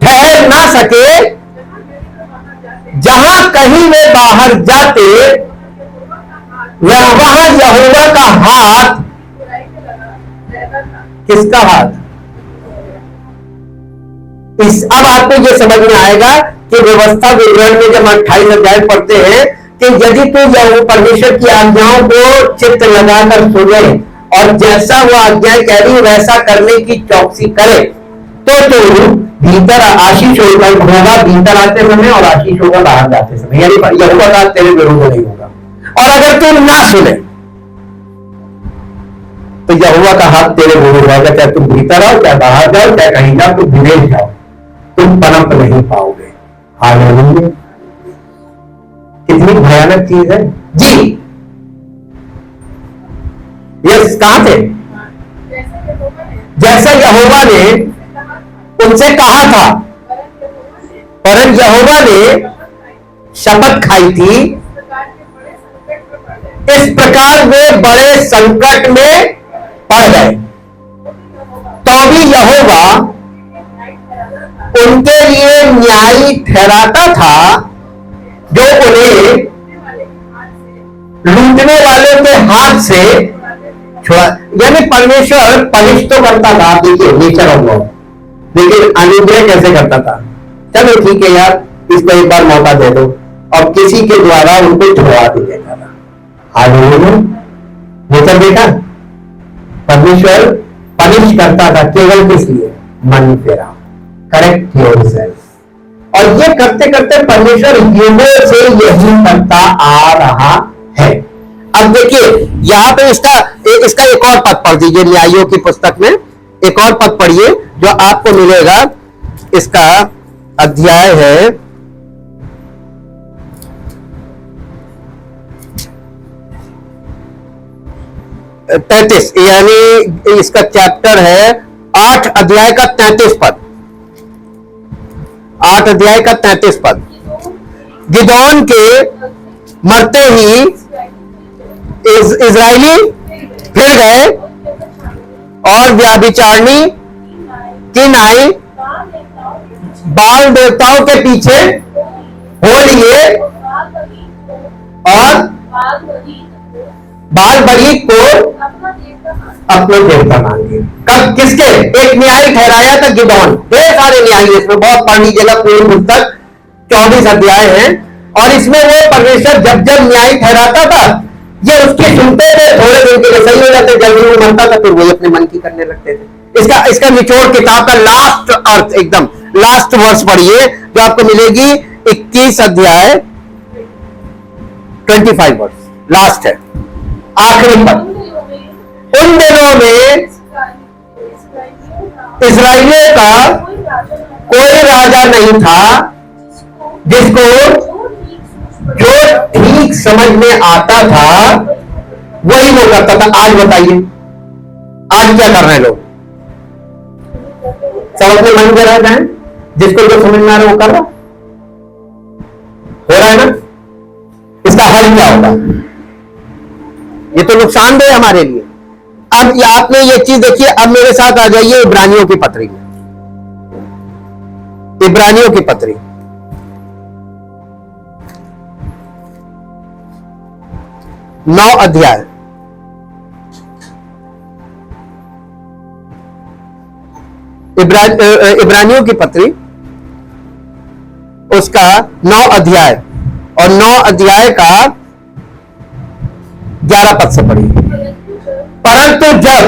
ठहर ना सके। जहां कहीं वे बाहर जाते, वहां यहोवा का हाथ, किसका हाथ? अब आपको यह समझ में आएगा कि व्यवस्था विवरण में जब 28 अध्याय पढ़ते हैं कि यदि तू परमेश्वर की आज्ञाओं को चित्त लगाकर सुने और जैसा वो आज्ञा कह रही वैसा करने की चौकसी करे, तो तू भीतर आशीष होगा, भीतर आते समय, और आशीष होगा बाहर जाते समय। यानी यहोवा का तेरे विरोध नहीं होगा। और अगर तू ना सुने तो यहोवा का हाथ तेरे विरोध होगा। चाहे तुम भीतर आओ, चाहे बाहर जाओ, चाहे कहीं जाओ, तुम विदेश जाओ, तुम पनप नहीं पाओगे। हालेलुया, कितनी भयानक चीज है। जी, यस, कहां थे? जैसे यहोवा ने उनसे कहा था, परंतु यहोवा ने शपथ खाई थी, इस प्रकार वे बड़े संकट में पड़ गए। तो भी यहोवा उनके लिए न्यायी ठहराता था, जो उन्हें लूटने वालों के हाथ से छुड़ा। यानी परमेश्वर पनिश तो करता था, आप देखिए नेचर ऑफ गॉड, लेकिन अनुग्रह कैसे करता था? चलो ठीक है यार, इसको एक बार मौका दे दो, और किसी के द्वारा उनको छुड़ा भी देता था। हालेलुया। नेचर देखा, परमेश्वर पनिश करता था केवल किस लिए? मन फेरा, करेक्ट योरसेल्फ। और ये करते करते परमेश्वर युगों से यही करता आ रहा है। अब देखिए यहां पे इसका एक और पद पढ़ दीजिए, न्यायों की पुस्तक में एक और पद पढ़िए जो आपको मिलेगा। इसका अध्याय है 33, यानी इसका चैप्टर है 8 अध्याय का 33 पद। 8 अध्याय का 33 पद। गिदोन के मरते ही इजरायली फिर गए और व्याभिचारणी किनाई बाल देवताओं के पीछे हो लिए और बाल बलि को अपना देवता मान लिए। कब? किसके? एक न्यायी ठहराया था गिदोन। ढेर सारे न्यायी, इसमें बहुत पढ़ लीजिएगा, पूरी पुस्तक 24 अध्याय है। और इसमें वो परमेश्वर जब जब न्यायी ठहराता था, ये उसके सुनते थे, थोड़े दिन के लिए सही हो जाते, जल्दी वो मरता था, फिर वही अपने मन की करने लगते थे। इसका निचोड़ किताब का लास्ट अर्थ, एकदम लास्ट वर्स पढ़िए जो आपको मिलेगी 21 अध्याय 25 वर्स, लास्ट है, आखिरी पद। उन दिनों में इस्राएलियों का कोई राजा नहीं था जिसको जो ठीक समझ में आता था वही वो करता था। आज बताइए, आज क्या कर रहे हैं लोग? सब अपने मन में रह रहे हैं, जिसको जो समझ में आ रहा है वो कर रहा हो रहा है ना। इसका हल क्या होगा? ये तो नुकसानदेह है हमारे लिए। अब आपने ये चीज देखिए, अब मेरे साथ आ जाइए इब्रानियों की पत्री में। इब्रानियों की पत्री 9 अध्याय। इब्रानियों की पत्री उसका 9 अध्याय और 9 अध्याय का 11 पद से पढ़िए। परंतु जब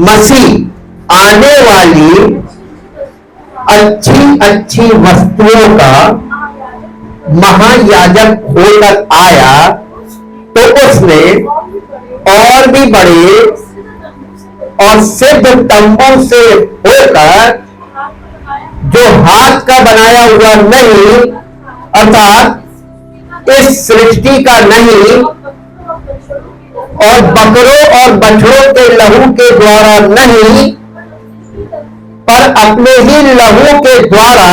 मसीह आने वाली अच्छी अच्छी वस्तुओं का महायाजक होकर आया, तो उसने और भी बड़े और सिद्ध तंबू से होकर, जो हाथ का बनाया हुआ नहीं, अर्थात इस सृष्टि का नहीं, और बकरों और बछड़ों के लहू के द्वारा नहीं, पर अपने ही लहू के द्वारा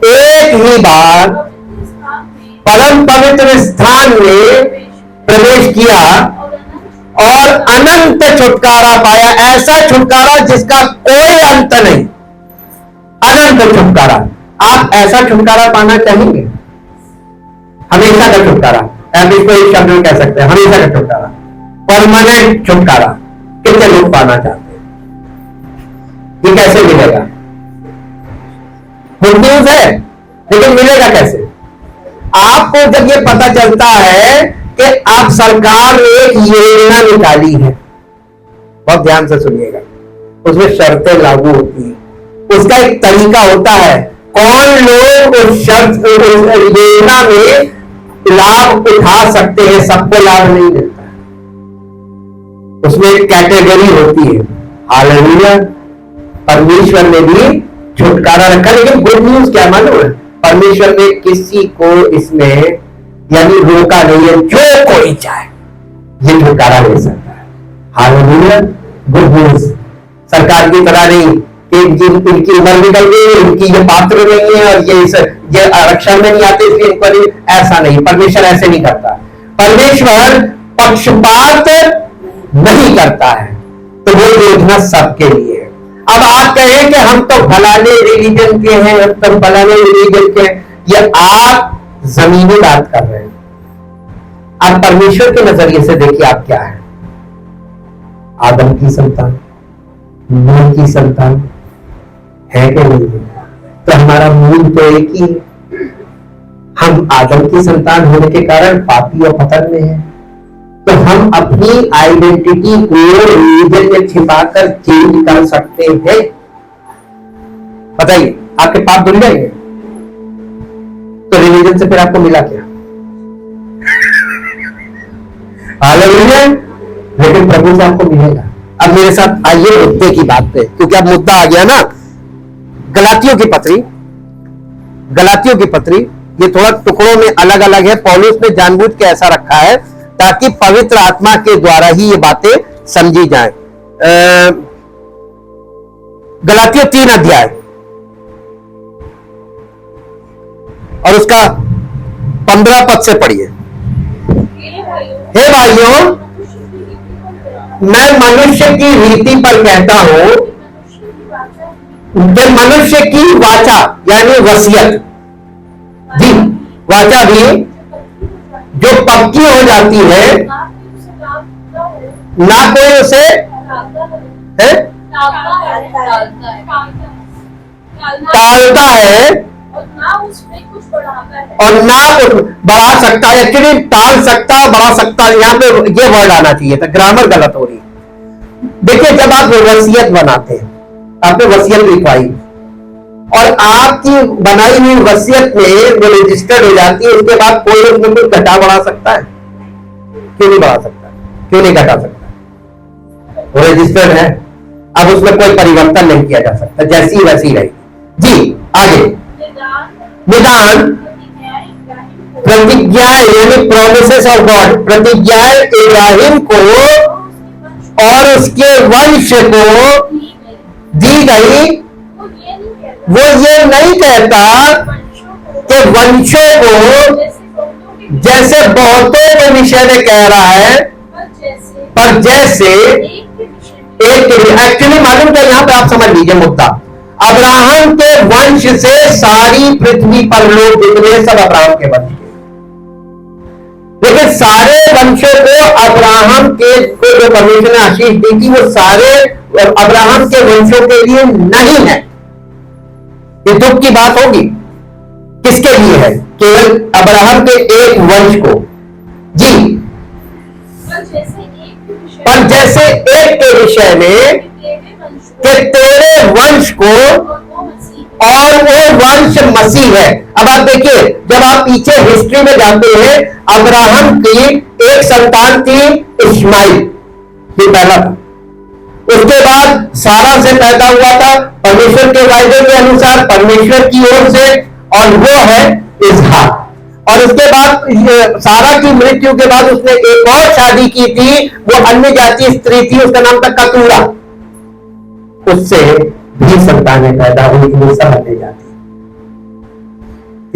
एक ही बार परम पवित्र स्थान में प्रवेश किया और अनंत छुटकारा पाया। ऐसा छुटकारा जिसका कोई अंत नहीं, अनंत छुटकारा। आप ऐसा छुटकारा पाना चाहेंगे? हमेशा का छुटकारा, आप इसको एक शब्द में कह सकते हैं, हमेशा का छुटकारा, परमानेंट छुटकारा। कितने लोग पाना चाहते हैं? ये कैसे मिलेगा? गुड न्यूज है, लेकिन मिलेगा कैसे? आपको जब ये पता चलता है कि आप सरकार ने एक योजना निकाली है, बहुत ध्यान से सुनिएगा, उसमें शर्तें लागू होती हैं, उसका एक तरीका होता है, कौन लोग उस शर्त योजना में लाभ उठा सकते हैं। सबको लाभ नहीं मिलता, उसमें एक कैटेगरी होती है। हालेलुया, परमेश्वर ने भी छुटकारा रखा। लेकिन गुड न्यूज क्या मालूम है? परमेश्वर ने किसी को इसमें यानी रोका नहीं है, जो कोई चाहे ये छुटकारा ले सकता है। Hallelujah, good news. सरकार की तरह नहीं कि इनकी उम्र निकल गई, इनकी ये पात्र नहीं है और ये आरक्षण में नहीं आते इसलिए इनको, ऐसा नहीं, परमेश्वर ऐसे नहीं करता। परमेश्वर पक्षपात नहीं करता है, तो वो योजना सबके लिए है। अब आप कहें कि हम तो फलाने रिलीजन के हैं, हम तो फलाने रिलीजन के हैं, ये आप जमीनी बात कर रहे हैं। आप परमेश्वर के नजरिए से देखिए, आप क्या है? आदम की संतान, नूह की संतान है कि नहीं? तो हमारा मूल तो एक ही है। हम आदम की संतान होने के कारण पापी और पतन में हैं, तो हम अपनी आइडेंटिटी को रिलीजन में छिपाकर चेंज कर सकते हैं। बताइए, आपके पाप धुल जाएंगे? तो रिलीजन से फिर आपको मिला क्या? हालेलुया। लेकिन प्रभु से आपको मिलेगा। अब मेरे साथ आइए मुद्दे की बात पे, क्योंकि अब मुद्दा आ गया ना। गलातियों की पत्री ये थोड़ा टुकड़ों में अलग अलग है। पौलुस ने जानबूझ के ऐसा रखा है ताकि पवित्र आत्मा के द्वारा ही ये बातें समझी जाएं। गलातियों 3 अध्याय और उसका 15 पद से पढ़िए। हे भाइयों, मैं मनुष्य की रीति पर कहता हूं कि मनुष्य की वाचा यानी वसीयत, जी वाचा भी जो पक्की हो जाती है, ना कोई उसे टालता है और ना बढ़ा सकता है। एक्चुअली टाल सकता है, बढ़ा सकता है, यहां पे ये वर्ड आना चाहिए था, ग्रामर गलत हो रही है। देखिए, जब आप वसीयत बनाते हैं, आपने वसीयत लिखवाई और आपकी बनाई हुई वसीयत में वो रजिस्टर्ड हो जाती है, उसके बाद कोई उसमें कुछ घटा बढ़ा सकता है? क्यों नहीं बढ़ा सकता? क्यों नहीं घटा सकता? वो रजिस्टर्ड है, अब उसमें कोई परिवर्तन नहीं किया जा सकता, जैसी वैसी रहेगी। जी आगे, निदान प्रतिज्ञाएं यानी प्रोमिसेस ऑफ गॉड, प्रतिज्ञाएं इब्राहिम को और उसके वंश को दी गई। वो ये नहीं कहता कि वंशों को, जैसे बहुतों के विषय में कह रहा है, पर जैसे एक। एक्चुअली मालूम क्या, यहां पे आप समझ लीजिए मुद्दा। अब्राहम के वंश से सारी पृथ्वी पर लोग जितने सब अब्राहम के वंश के, लेकिन सारे वंशों को अब्राहम के को जो परमेश्वर ने आशीष दी थी, वो सारे अब्राहम के वंशों के लिए नहीं है। ये दुख की बात होगी। किसके लिए है? केवल अब्राहम के एक वंश को। जी, पर जैसे एक के विषय में कि तेरे वंश को, और वो वंश मसीह है। अब आप देखिए, जब आप पीछे हिस्ट्री में जाते हैं, अब्राहम की एक संतान थी इस्माइल, ये पहला था। उसके बाद सारा से पैदा हुआ था परमेश्वर के वायदे के अनुसार, परमेश्वर की ओर से, और वो है इसहाक। और उसके बाद सारा की मृत्यु के बाद उसने एक और शादी की थी, वो अन्य जाति स्त्री थी, उसका नाम था कतूरा। उससे भी संतानें पैदा हुई, वो सब अन्य जाति।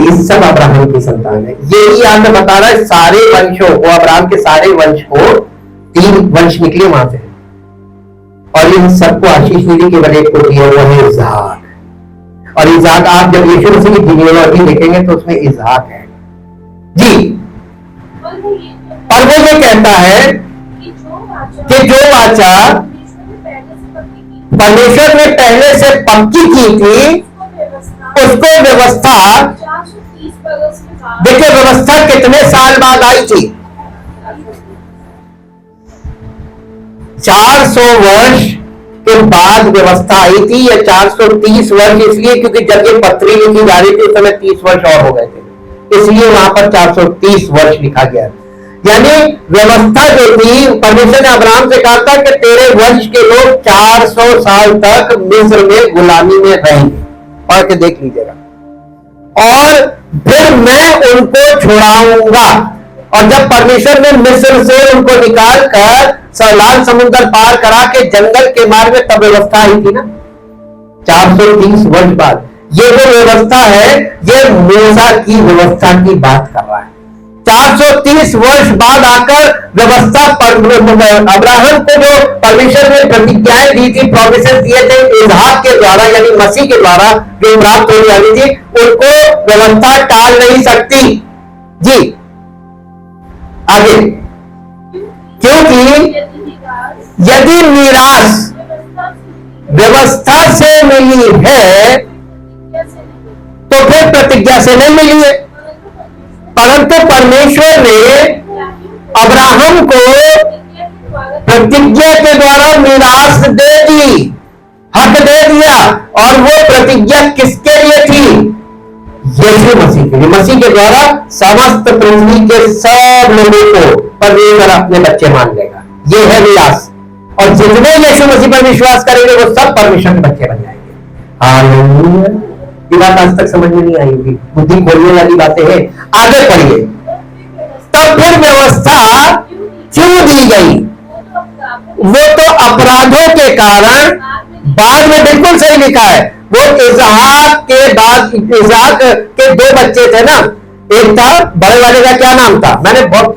इस सब अब्राहम की संतान है। यही यहां पे बता रहा है, सारे वंशों को, अब्राहम के सारे वंश को 3 वंश निकले वहां से, और इन सबको आशीष मिली, केवल एक को दिया, वो है इसहाक। और इसहाक, आप जब यीशु मसीह की जीनियोलॉजी देखेंगे तो उसमें इसहाक है। जी, और वो ये कहता है कि जो वाचा परमेश्वर ने पहले से पक्की की थी, उसको व्यवस्था, देखिए व्यवस्था कितने साल बाद आई थी? 400 वर्ष के बाद व्यवस्था आई थी, या 430 वर्ष इसलिए क्योंकि जब ये पत्री लिखी जा रही थी उस समय 30 वर्ष और हो गए थे, इसलिए वहां पर 430 वर्ष लिखा गया। यानी व्यवस्था जो थी, परमेश्वर ने अब्राहम से कहा था कि तेरे वंश के लोग 400 साल तक मिस्र में गुलामी में रहेंगे, पढ़ के देख लीजिएगा, और फिर मैं उनको छुड़ाऊंगा और जब परमेश्वर ने मिस्र से उनको निकाल कर लाल समुद्र पार करा के जंगल के मार्ग में, तब व्यवस्था आई थी ना 430 वर्ष बाद। ये जो व्यवस्था है, ये मूसा की व्यवस्था की बात कर रहा है। 430 वर्ष बाद आकर व्यवस्था अब्राहम को जो परमेश्वर ने प्रतिज्ञाएं दी थी, प्रोमिसेस दिए थे इसहाक के द्वारा, यानी मसीह के द्वारा जो प्राप्त होने वाली थी, उनको व्यवस्था टाल नहीं सकती। जी आगे, क्योंकि यदि मीरास व्यवस्था से मिली है तो फिर प्रतिज्ञा से नहीं मिली है। परंतु परमेश्वर ने अब्राहम को प्रतिज्ञा के द्वारा मीरास दे दी, हक दे दिया। और वो प्रतिज्ञा किसके लिए थी? यीशु मसीह के लिए। मसीह के द्वारा समस्त पृथ्वी के सब लोगों को परमेश्वर अपने बच्चे मान लेगा, ये है मीरास। और जितने यीशु मसीह पर विश्वास करेंगे वो सब परमेश्वर के बच्चे बन जाएंगे। हालेलुया। ये बात आज तक समझ में नहीं आई होगी, बुद्धि खोलने वाली बातें हैं। आगे पढ़िए। तब फिर व्यवस्था क्यों दी गई? वो तो अपराधों के कारण बाद में, बिल्कुल सही लिखा है। वो इसहाक के बाद, इसहाक के दो बच्चे थे ना, एक था बड़े वाले का क्या नाम था, मैंने बहुत,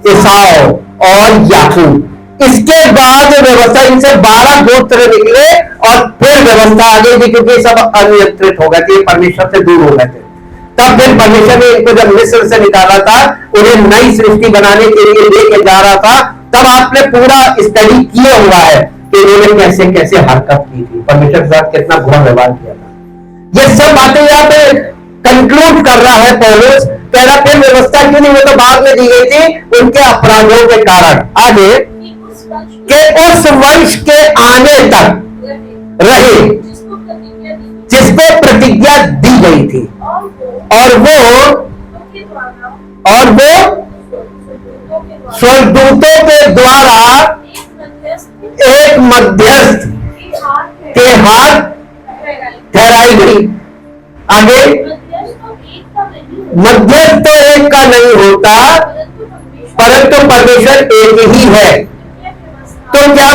एसाव और याकूब। इसके बाद व्यवस्था, इनसे 12 गोत्र निकले और फिर व्यवस्था आ गई थी, क्योंकि सब अनियंत्रित हो गए थे, परमेश्वर से दूर हो गए थे। तब फिर परमेश्वर ने इनको जब मिस्र से निकाला था, उन्हें नई सृष्टि बनाने के लिए लेके जा रहा था, तब आपने पूरा स्टडी किया हुआ है कि इन्होंने कैसे कैसे हरकत की थी, परमेश्वर के साथ कितना बुरा व्यवहार किया था। ये सब बातें यहाँ पे कंक्लूड कर रहा है पौलुस, कह रहा फिर व्यवस्था क्यों नहीं, वो तो बाद में दी गई थी उनके अपराधों के कारण। आगे के उस वंश के आने तक रहे जिसको प्रतिज्ञा दी गई थी, और वो स्वर्गदूतों के द्वारा एक मध्यस्थ के हाथ ठहराई गई। आगे, मध्यस्थ तो एक का नहीं होता, परंतु परमेश्वर एक ही है। तो क्या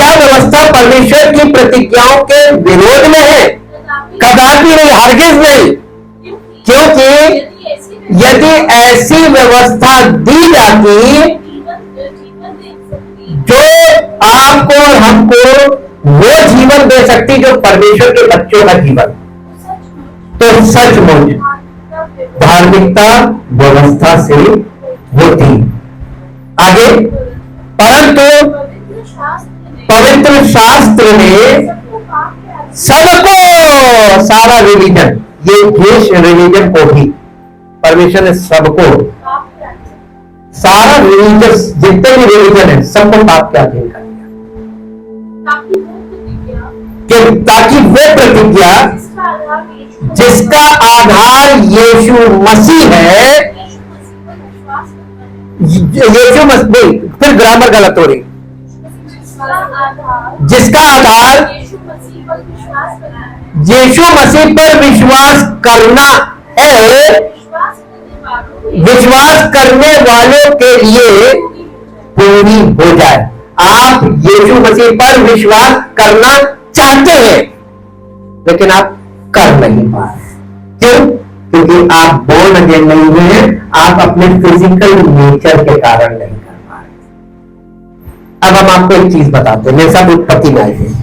व्यवस्था परमेश्वर की प्रतिज्ञाओं के विरोध में है? कदापि नहीं, हरगिज नहीं। क्योंकि यदि ऐसी व्यवस्था दी जाती जो आपको और हमको वो जीवन दे सकती जो परमेश्वर के बच्चों का जीवन, तो सचमुच धार्मिकता व्यवस्था से होती। आगे, परंतु पवित्र शास्त्र ने सबको, सारा रिलीजन, ये देश रिलीजन को भी परमेश्वर ने सबको, सारा रिलीजियस जितने भी रिलीजन है सबको पाप के अधीन कर दिया, ताकि वो प्रतिज्ञा जिसका आधार यीशु मसीह है, यीशु मसीह, फिर ग्रामर गलत हो रही, जिसका आधार यीशु मसीह पर विश्वास करना है, विश्वास करने वालों के लिए पूरी हो जाए। आप यीशु मसीह पर विश्वास करना चाहते हैं लेकिन आप कर नहीं पा रहे। क्यों? क्योंकि आप बोर्न अगेन नहीं हुए हैं, आप अपने फिजिकल नेचर के कारण नहीं कर पा रहे। अब हम आपको एक चीज बताते हैं, मेरे साथ उत्पत्ति में आए थे।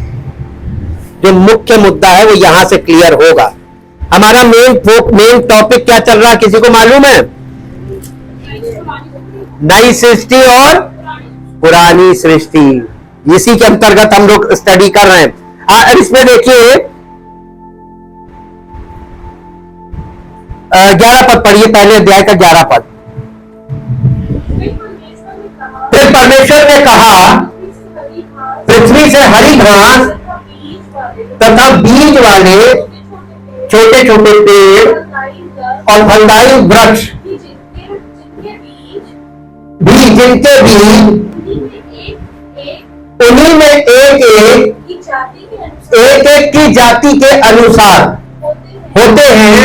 जो मुख्य मुद्दा है वो यहां से क्लियर होगा। हमारा मेन टॉपिक क्या चल रहा है, किसी को मालूम है? नई सृष्टि और पुरानी सृष्टि, इसी के अंतर्गत हम लोग स्टडी कर रहे हैं। इसमें देखिए 11 पद पढ़िए, पहले अध्याय का 11 पद। फिर परमेश्वर ने कहा, पृथ्वी से हरी घास तथा बीज वाले छोटे छोटे पेड़ और फलदायी वृक्ष भी, जिनके बीज उन्हीं में एक एक की जाति के अनुसार होते हैं,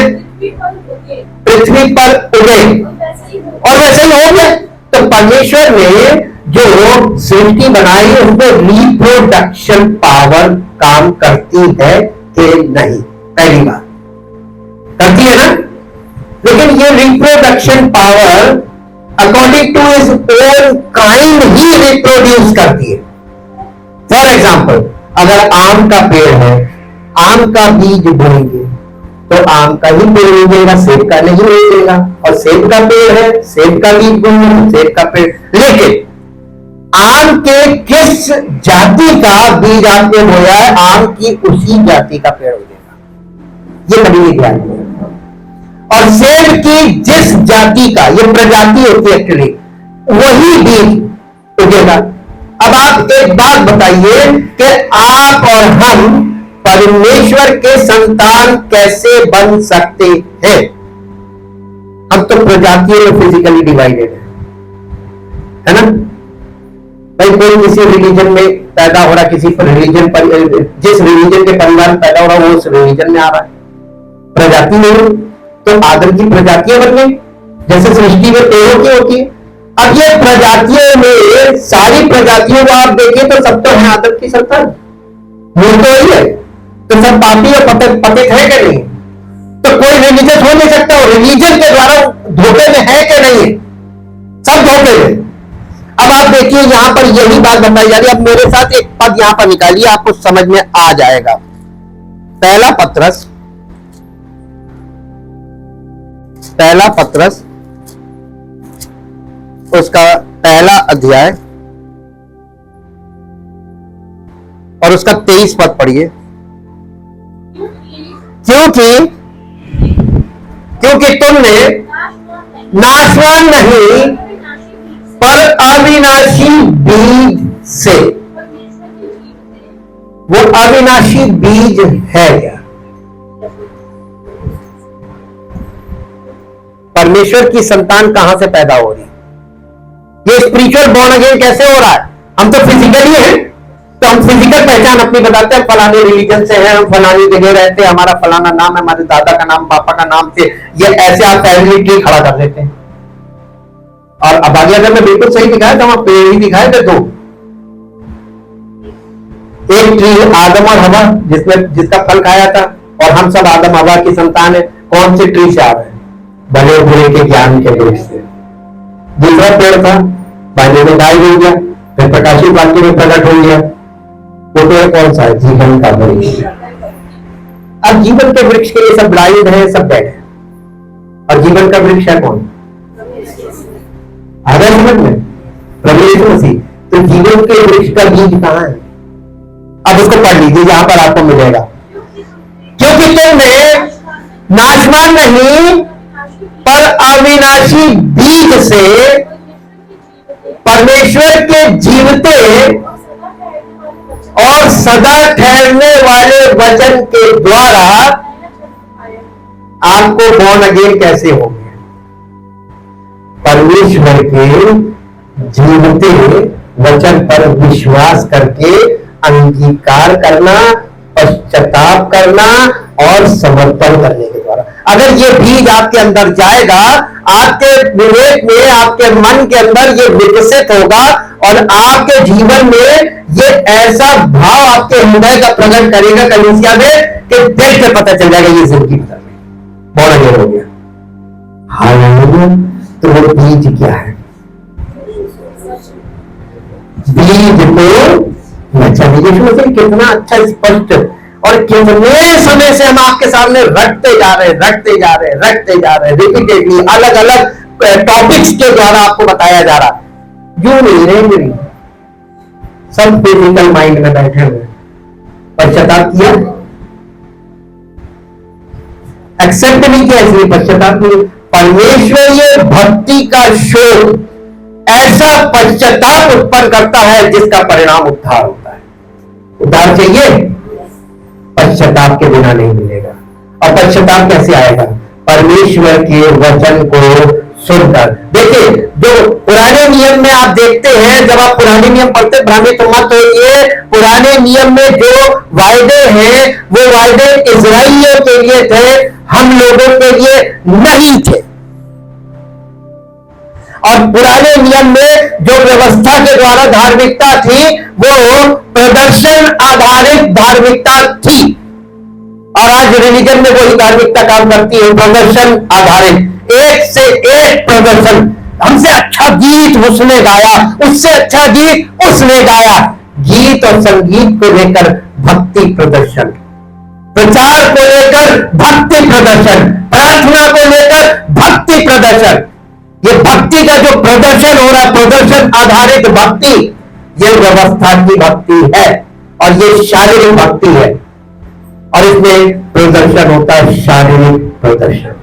पृथ्वी पर उगे, और वैसे ही हो गया। तो परमेश्वर ने जो सृष्टि बनाई उसमें रिप्रोडक्शन पावर काम करती है कि नहीं? पहली बात करती है ना। लेकिन ये reproduction power according two is own kind he reproduce करती है। फॉर एग्जाम्पल, अगर आम का पेड़ है, आम का बीज बोएंगे तो आम का ही पेड़ उगेगा, सेब का नहीं उगेगा। और सेब का पेड़ है, सेब का बीज बोएंगे तो सेब का पेड़। लेकिन आम के किस जाति का बीज आपने बोया है, आम की उसी जाति का पेड़ उगेगा। ये कभी नहीं ध्यान दिया। और सेब की जिस जाति का, ये प्रजाति होती है एक्चुअली, वही बीज उगेगा। अब आप एक बात बताइए कि आप और हम परमेश्वर के संतान कैसे बन सकते हैं? हम तो प्रजातियों में फिजिकली डिवाइडेड है ना भाई। कोई किसी रिलीजन में पैदा हो रहा, किसी रिलीजन पर, जिस रिलीजन के परिवार में पैदा हो रहा वो उस रिलीजन में आ रहा है, प्रजाति नहीं। तो आदम की प्रजातियां बन गई, जैसे सृष्टि में पेड़ों की होती है। अब ये प्रजातियों में सारी प्रजातियों को आप देखें तो सब तो है आदम की संतान, मूल तो वही है। तो सब पापी और पतित है कि नहीं? तो कोई रिलीजियस हो नहीं सकता, और रिलीजन के द्वारा धोखे में है कि नहीं है? सब धोखे में। अब आप देखिए यहां पर यही बात बताई जा रही है। अब मेरे साथ एक पद यहां पर निकालिए, आपको समझ में आ जाएगा। पहला पत्रस उसका पहला अध्याय और उसका 23 पद पढ़िए। क्योंकि तुमने नाशवान नहीं पर अविनाशी बीज से, वो अविनाशी बीज है क्या? परमेश्वर की संतान कहां से पैदा हो रही? ये स्पिरिचुअल बॉर्न अगेन कैसे हो रहा है? हम तो फिजिकली हैं, तो हम फिजिकल पहचान अपनी बताते हैं, फलाने रिलीजन से हैं, हम फलानी जगह रहते हैं, हमारा फलाना नाम है, हमारे दादा का नाम, पापा का नाम से, ये ऐसे आप फैमिली ट्री खड़ा कर देते हैं। और अब आगे अगर मैं बिल्कुल सही दिखाया तो हम पेड़ ही दिखाए थे, दो, एक ट्री आदम और हवा जिसका फल खाया था, और हम सब आदम हवा की संतान है। कौन सी ट्री से आ रहे हैं? भले बुरे के ज्ञान के वृक्ष से। दूसरा पेड़ था, बाइबल में गायब हो गया, फिर प्रकाशित वाक्य में प्रकट हो गया। वो पेड़ कौन सा है? जीवन का वृक्ष। अब जीवन के वृक्ष के लिए सब ब्लाइंड है, सब डेड है, और जीवन का वृक्ष है कौन? आ गया समझ में? प्रभु यीशु मसीह। तो जीवन के वृक्ष का बीज कहां है? अब उसको पढ़ लीजिए, यहां पर आपको मिलेगा। क्योंकि तुमने नाशवान नहीं पर अविनाशी बीज से परमेश्वर के जीवते और सदा ठहरने वाले वचन के द्वारा आपको बॉर्न अगेन कैसे हो गया? परमेश्वर के जीवते वचन पर विश्वास करके अंगीकार करना, पश्चाताप करना और समर्पण करने के द्वारा। अगर ये बीज आपके अंदर जाएगा, आपके विवेक में, आपके मन के अंदर ये विकसित होगा, और आपके जीवन में ये ऐसा भाव आपके हृदय का प्रकट करेगा कलीसिया में कि देख के पता चल जाएगा ये जिंदगी बदल गई, बॉर्न अगेन हो गया। हालेलुया। तो वो बीज क्या है? बीज तो वचन। यीशु मसीह कितना अच्छा स्पष्ट, और कितने समय से हम आपके सामने रखते जा रहे हैं रिपीटेडली, अलग अलग टॉपिक्स के द्वारा आपको बताया जा रहा। क्यों नहीं रहेंगे? सब फिजिकल माइंड में बैठे हुए। पश्चाताप किया? एक्सेप्ट नहीं किया, इसलिए पश्चाताप नहीं। परमेश्वरीय भक्ति का शोध ऐसा पश्चाताप उत्पन्न करता है जिसका परिणाम उद्धार होता है। उद्धार चाहिए? पश्चाताप के बिना नहीं मिलेगा। और पश्चाताप कैसे आएगा? परमेश्वर के वचन को सुनकर। देखिए, जो पुराने नियम में आप देखते हैं, जब आप पुराने नियम पढ़ते भ्रमित मत होइए। पुराने नियम में जो वायदे हैं वो वायदे इजराइलियों के लिए थे, हम लोगों के लिए नहीं थे। और पुराने नियम में जो व्यवस्था के द्वारा धार्मिकता थी वो प्रदर्शन आधारित धार्मिकता थी, और आज रिलीजन में वही धार्मिकता काम करती है, प्रदर्शन आधारित। एक से एक प्रदर्शन, हमसे अच्छा गीत उसने गाया, उससे अच्छा गीत उसने गाया। गीत और संगीत को लेकर भक्ति प्रदर्शन, प्रचार को लेकर भक्ति प्रदर्शन, प्रार्थना को लेकर भक्ति प्रदर्शन। ये भक्ति का जो प्रदर्शन हो रहा है, प्रदर्शन आधारित भक्ति, ये व्यवस्था की भक्ति है और ये शारीरिक भक्ति है, और इसमें प्रदर्शन होता है शारीरिक प्रदर्शन।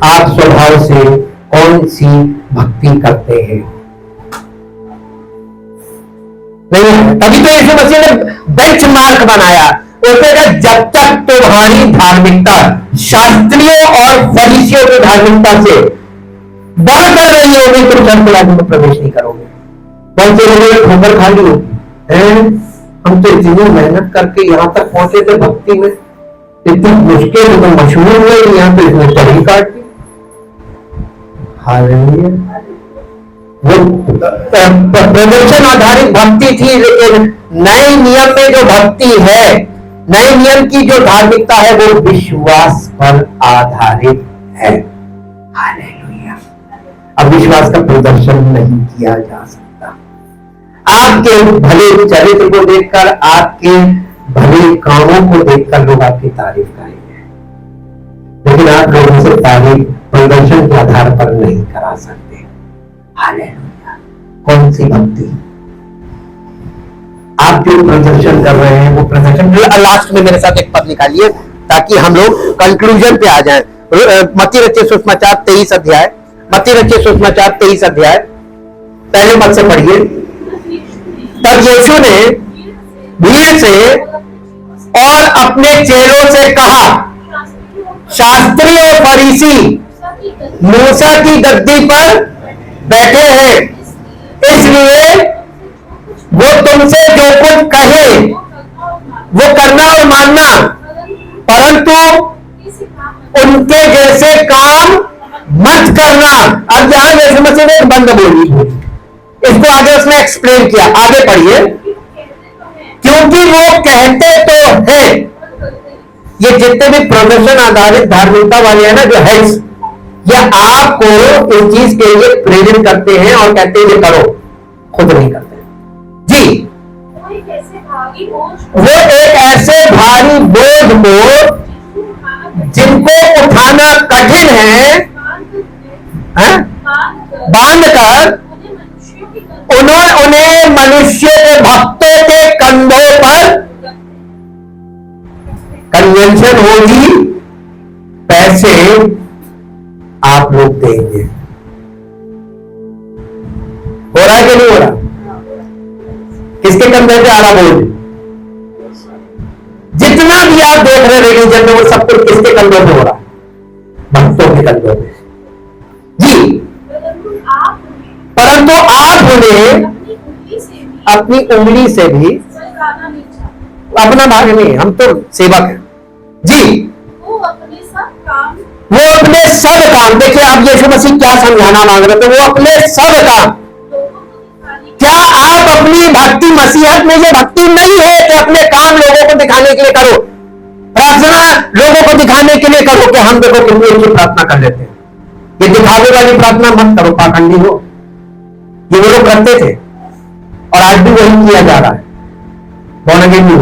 आप स्वभाव से कौन सी भक्ति करते हैं? नहीं है। तभी तो यीशु मसीह ने बेंच मार्क बनाया, उसने कहा जब तक तुम्हारी धार्मिकता शास्त्रियों और फरीसियों की धार्मिकता से बढ़कर नहीं होगी, तुम स्वर्ग राज्य में प्रवेश नहीं करोगे। कौन से लोगों ने ठोकर खा ली होगी? हम तो इतनी मेहनत करके यहां तक पहुंचे थे भक्ति में, इतनी मुश्किल तो मशहूर हुए, यहां तो इसने चढ़ी काट दी। हालेलुया। वो प्रदर्शन आधारित भक्ति थी, लेकिन नए नियम में जो भक्ति है, नए नियम की जो धार्मिकता है, वो विश्वास पर आधारित है। हालेलुया। अब विश्वास का प्रदर्शन नहीं किया जा सकता। आपके भले चरित्र को देखकर, आपके भले कामों को देखकर लोग आपकी तारीफ करेंगे, लेकिन आप लोगों से तारीफ प्रदर्शन के आधार पर नहीं करा सकते। हालेलुया। कौन सी भक्ति? आप जो प्रदर्शन कर रहे हैं वो प्रदर्शन, लास्ट में मेरे साथ एक पद निकालिए ताकि हम लोग कंक्लूजन पे आ जाएं। मत्ती रचित सुसमाचार 23 अध्याय, मत्ती रचित सुसमाचार 23 अध्याय पहले पद से पढ़िए। तब यीशु ने भीड़ से और अपने चेलों से कहा, शास्त्री और फरीसी मूसा की गद्दी पर बैठे हैं, इसलिए वो तुमसे जो कुछ कहे वो करना और मानना, परंतु उनके जैसे काम मत करना। अब यहां यीशु मसीह ने बंद बोली, इसको आगे उसने एक्सप्लेन किया। आगे पढ़िए। क्योंकि वो कहते तो है, ये जितने भी प्रदर्शन आधारित धार्मिकता वाले हैं ना, जो है, ये आपको इस चीज के लिए प्रेरित करते हैं और कहते हैं ये करो, खुद नहीं करते जी। वो एक ऐसे भारी बोझ को जिनको उठाना कठिन है, बांधकर उन्हें मनुष्यों के भक्तों के कंधों पर, कन्वेंशन होगी, पैसे आप लोग देंगे। हो रहा है कि नहीं हो रहा? किसके कंधे पे आ रहा बोझ? जितना भी आप देख रहे रिलीजन में, वो सब कुछ किसके कंधों पे हो रहा? भक्तों के कंधों पे जी। परंतु आप उन्हें अपनी उंगली से भी, अपना भाग नहीं, हम तो सेवक हैं जी। वो अपने सब काम, देखिए आप यीशु मसीह क्या समझाना मांग रहे थे, वो अपने सब काम। क्या आप अपनी भक्ति मसीहत में ये भक्ति नहीं है कि अपने काम लोगों को दिखाने के लिए करो, प्रार्थना लोगों को दिखाने के लिए करो कि हम देखो कितनी अच्छी प्रार्थना कर लेते हैं? ये दिखावे वाली प्रार्थना मत करो, पाखंडी हो। ये वो लोग करते थे और आज भी वही किया जा रहा है। कौन अगे भी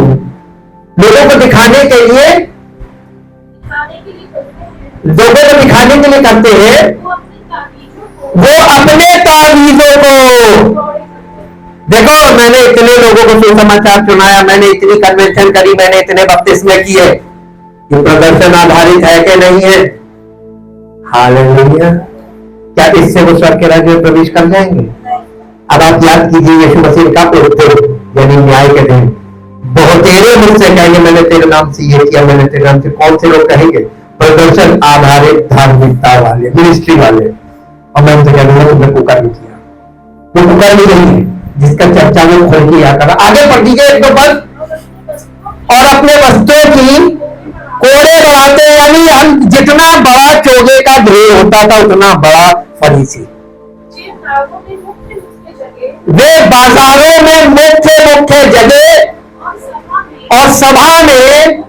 लोगों को दिखाने के लिए, लोगों को दिखाने के लिए करते हैं, वो अपने तावीजों को। देखो मैंने इतने लोगों को सुसमाचार सुनाया, मैंने इतनी कन्वेंशन करी, मैंने इतने बपतिस्मे किए, ये प्रदर्शन आधारित है कि नहीं है? हालेलुया। क्या इससे वो स्वर्ग के राज्य में प्रवेश कर जाएंगे? अब आप याद कीजिए यीशु मसीह का थे, यानी न्याय के दिन, बहुतेरे मुझसे कहेंगे मैंने तेरे नाम से ये किया, मैंने तेरे नाम से। कौन से लोग कहेंगे? प्रदर्शन आधारित धार्मिकता वाले, मिनिस्ट्री वाले। और मैं उनसे कहूंगा तुमने कुकर नहीं किया, वो कुकर भी नहीं है जिसका चर्चा में खोल के याद करा। आगे पढ़ दीजिए एक दो पद। और अपने वस्त्रों की कोड़े बढ़ाते, यानी हम जितना बड़ा चोगे का ढेर होता था उतना बड़ा फरीसी। जे नागों में मुख्य मुख्य जगह वे बाजारों में मुख्य मुख्य जगह और सभा में और सभा में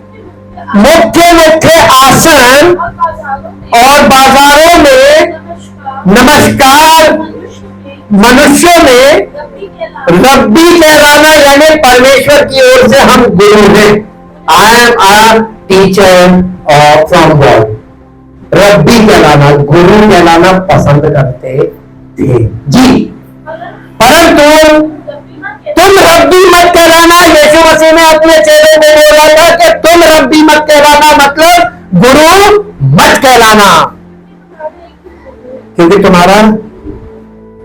मुख्य मुख्य आसन और बाजारों और बाजारों में में नमस्कार नमस्कार मनुष्यों में रब्बी कहलाना, यानी परमेश्वर की ओर से हम गुरु हैं। I am a teacher from God. Rabbi कहलाना, गुरु कहलाना पसंद करते थे जी। परंतु तुम रब्बी मत कहलाना, यीशु मसीह ने अपने चेलों को बोला था कि तुम रब्बी मत कहलाना, मतलब गुरु मत कहलाना, क्योंकि तुम्हारा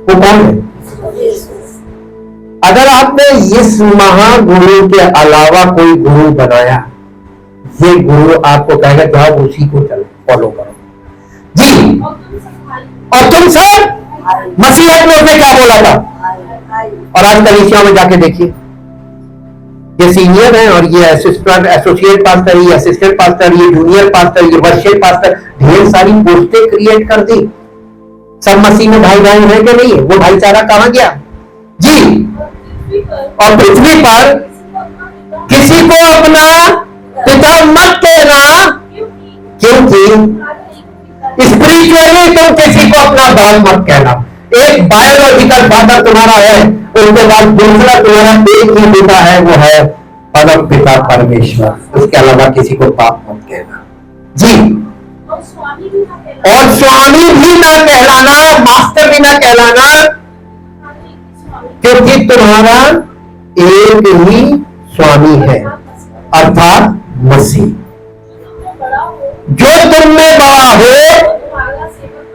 वो कौन है? अगर आपने इस महागुरु के अलावा कोई गुरु बनाया, ये गुरु आपको कहेगा जाओ उसी को चलो फॉलो करो जी। और तुम सब मसीह अपने उसने क्या बोला था? और आज कलीसिया में जाके देखिए, ये सीनियर है और ये असिस्टेंट, एसोसिएट पास्टर, ये असिस्टेंट पास्टर, ये जूनियर पास्टर, ये वर्शिप पास्टर, ढेर सारी पोस्टें क्रिएट कर दी। सब मसीह में भाई भाई है कि नहीं है? वो भाईचारा कहां गया जी? और पृथ्वी पर किसी को अपना पिता मत कहना, क्योंकि स्पिरिचुअली तुम किसी को अपना बाप मत कहना। एक बायोलॉजिकल फादर तुम्हारा है, उसके बाद दूसरा तुम्हारा एक ही पिता है, वो है परम पिता परमेश्वर। उसके अलावा किसी को बाप मत कहना जी। और स्वामी भी ना कहलाना, और स्वामी भी ना कहलाना, मास्टर भी ना कहलाना, क्योंकि तुम्हारा एक ही स्वामी है, अर्थात मसीह। जो तुम में बड़ा हो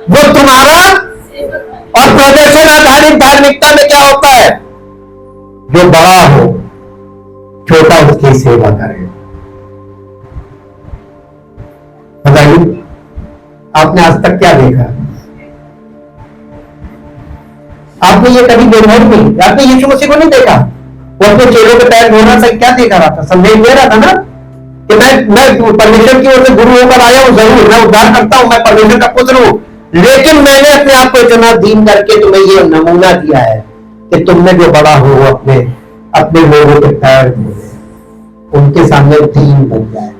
वो तुम्हारा। और प्रदर्शन आधारित धार्मिकता में क्या होता है? जो बड़ा हो छोटा उसकी सेवा करे। बताइए आपने आज तक क्या देखा? आपने ये कभी देखा नहीं? आपने यीशु मसीह को नहीं देखा? वो अपने चेलों के पैर धोना से क्या देखा रहा था? संदेश दे रहा था ना कि मैं परमेश्वर की ओर से गुरु होकर आया हूं, जरूर मैं उद्धार करता हूं, मैं परमेश्वर का पुत्र हूं, लेकिन मैंने अपने आप को इतना दीन करके तुम्हें ये नमूना दिया है कि तुम में जो बड़ा हो अपने अपने लोगों के पैर धोए, उनके सामने दीन बन जाए,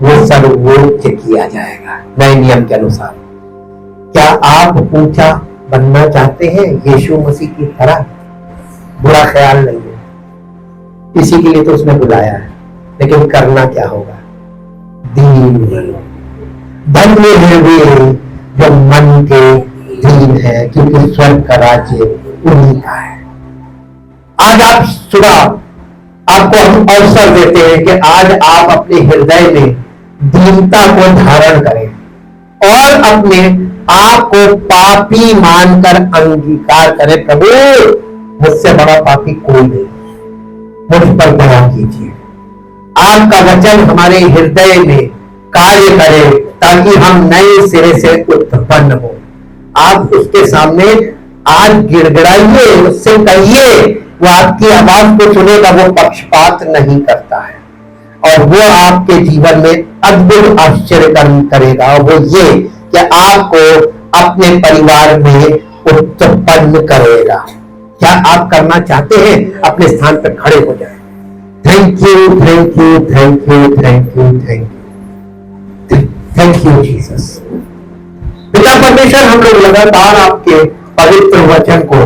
वो सर्वोच्च किया जाएगा नए नियम के अनुसार। क्या आप ऊंचा बनना चाहते हैं यीशु मसीह की तरह? बुरा ख्याल नहीं है, इसी के लिए तो उसने बुलाया है, लेकिन करना क्या होगा? दीन बनो। धन्य है वे जो मन के दीन है, क्योंकि स्वर्ग का राज्य उन्हीं का है। आज आप सुना, आपको हम अवसर देते हैं कि आज आप अपने हृदय में दीनता को धारण करें और अपने आप को पापी मानकर अंगीकार करें। प्रभु मुझसे बड़ा पापी कोई नहीं, मुझ पर दया कीजिए। आपका वचन हमारे हृदय में कार्य करे ताकि हम नए सिरे से उत्पन्न हो। आप उसके सामने आज गिड़गिड़ाइए, उससे कहिए, वो आपकी आवाज को सुनेगा। वो पक्षपात नहीं करता है और वो आपके जीवन में अद्भुत आश्चर्य करेगा, और वो ये कि आपको अपने परिवार में उत्पन्न करेगा। क्या आप करना चाहते हैं? अपने स्थान पर खड़े हो जाए। Thank you, thank you, thank you, thank you, thank you, thank you Jesus. पिता परमेश्वर, हम लोग लगातार आपके पवित्र वचन को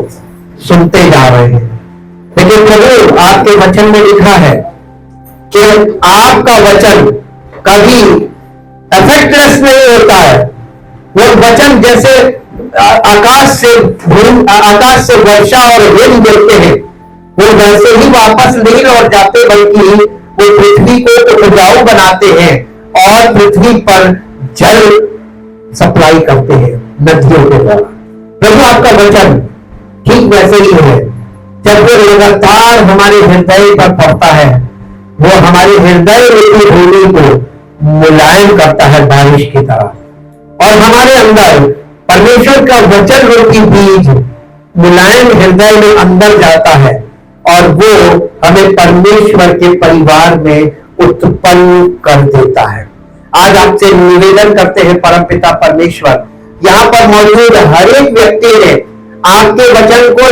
सुनते जा रहे हैं, लेकिन प्रभु आपके वचन में लिखा है कि आपका वचन कभी इफेक्टलेस नहीं होता है। वो वचन जैसे आकाश से वर्षा और हिम गिरते हैं, वो वैसे ही वापस नहीं लौट जाते, बल्कि वो पृथ्वी को उपजाऊ बनाते हैं और पृथ्वी पर जल सप्लाई करते हैं नदियों के द्वारा। प्रभु आपका वचन ठीक वैसे ही है। जब वो लगातार हमारे हृदय पर पड़ता है, वो हमारे हृदय रूपी भूमि को मुलायम करता है बारिश की तरह, और हमारे अंदर परमेश्वर का वचन रूपी बीज मुलायम हृदय में अंदर जाता है और वो हमें परमेश्वर के परिवार में उत्पन्न कर देता है। आज आपसे निवेदन करते हैं परमपिता परमेश्वर, यहाँ पर मौजूद हर एक व्यक्ति ने आपके वचन को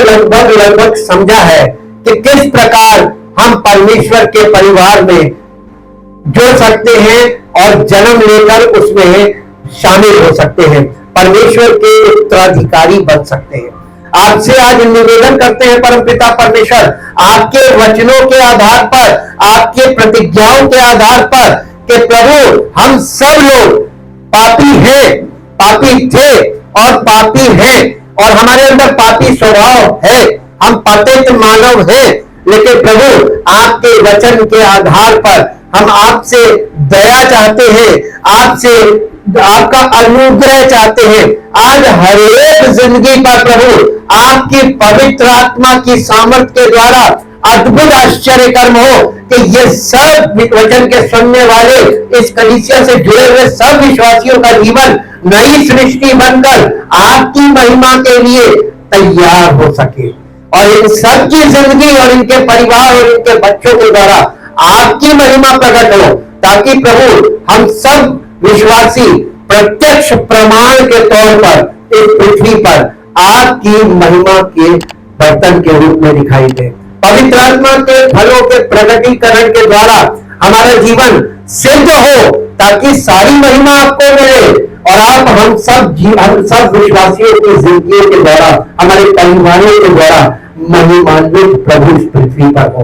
लगभग समझा है कि किस प्रकार हम परमेश्वर के परिवार में जुड़ सकते हैं और जन्म लेकर उसमें शामिल हो सकते हैं, परमेश्वर के उत्तराधिकारी बन सकते हैं। आपसे आज निवेदन करते हैं परमपिता परमेश्वर, आपके वचनों के आधार पर, आपके प्रतिज्ञाओं के आधार पर, कि प्रभु हम सब लोग पापी हैं, पापी थे और पापी हैं, और हमारे अंदर पापी स्वभाव है, हम पतित मानव हैं, लेकिन प्रभु आपके वचन के आधार पर हम आपसे दया चाहते हैं, आपसे आपका अनुग्रह चाहते हैं। आज हर एक जिंदगी पर प्रभु आपकी पवित्र आत्मा की सामर्थ्य के द्वारा अद्भुत आश्चर्य कर्म हो कि ये सब वचन के सुनने वाले, इस कलीसिया से जुड़े हुए सब विश्वासियों का जीवन नई सृष्टि बनकर आपकी महिमा के लिए तैयार हो सके, और इन सब की जिंदगी और इनके परिवार और इनके बच्चों के द्वारा आपकी महिमा प्रकट हो, ताकि प्रभु हम सब विश्वासी प्रत्यक्ष प्रमाण के तौर पर इस पृथ्वी पर आपकी महिमा के बर्तन के रूप में दिखाई दे। पवित्र आत्मा के फलों के प्रकटीकरण के द्वारा हमारा जीवन सिद्ध हो, ताकि सारी महिमा आपको मिले और आप हम सब विश्वासियों की जिंदगी के द्वारा, हमारे परिवारों के द्वारा महिमान्वित प्रभु इस पृथ्वी पर हो,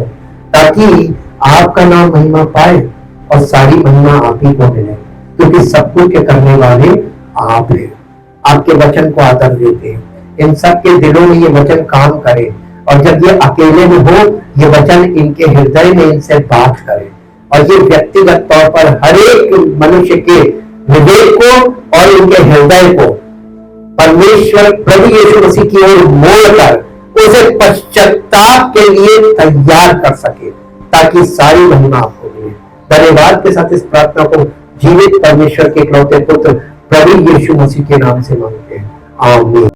ताकि आपका नाम महिमा पाए और सारी महिमा आप ही को मिले, क्योंकि सब कुछ के करने वाले आप हैं। आपके वचन को आदर देते हैं, इन सब के दिलों में ये वचन काम करे, और जब ये अकेले में हो, ये वचन इनके हृदय में इनसे बात करे, और ये व्यक्तिगत तौर पर हर एक मनुष्य के विवेक को और इनके हृदय को परमेश्वर प्रभु यीशु मसीह की ओर मोड़कर उसे पश्चाताप के लिए तैयार कर सके, ताकि सारी महिमा आपको मिले। धन्यवाद के साथ इस प्रार्थना को जीवित परमेश्वर के इकलौते पुत्र प्रभु यीशु मसीह के नाम से मांगते हैं, आमीन।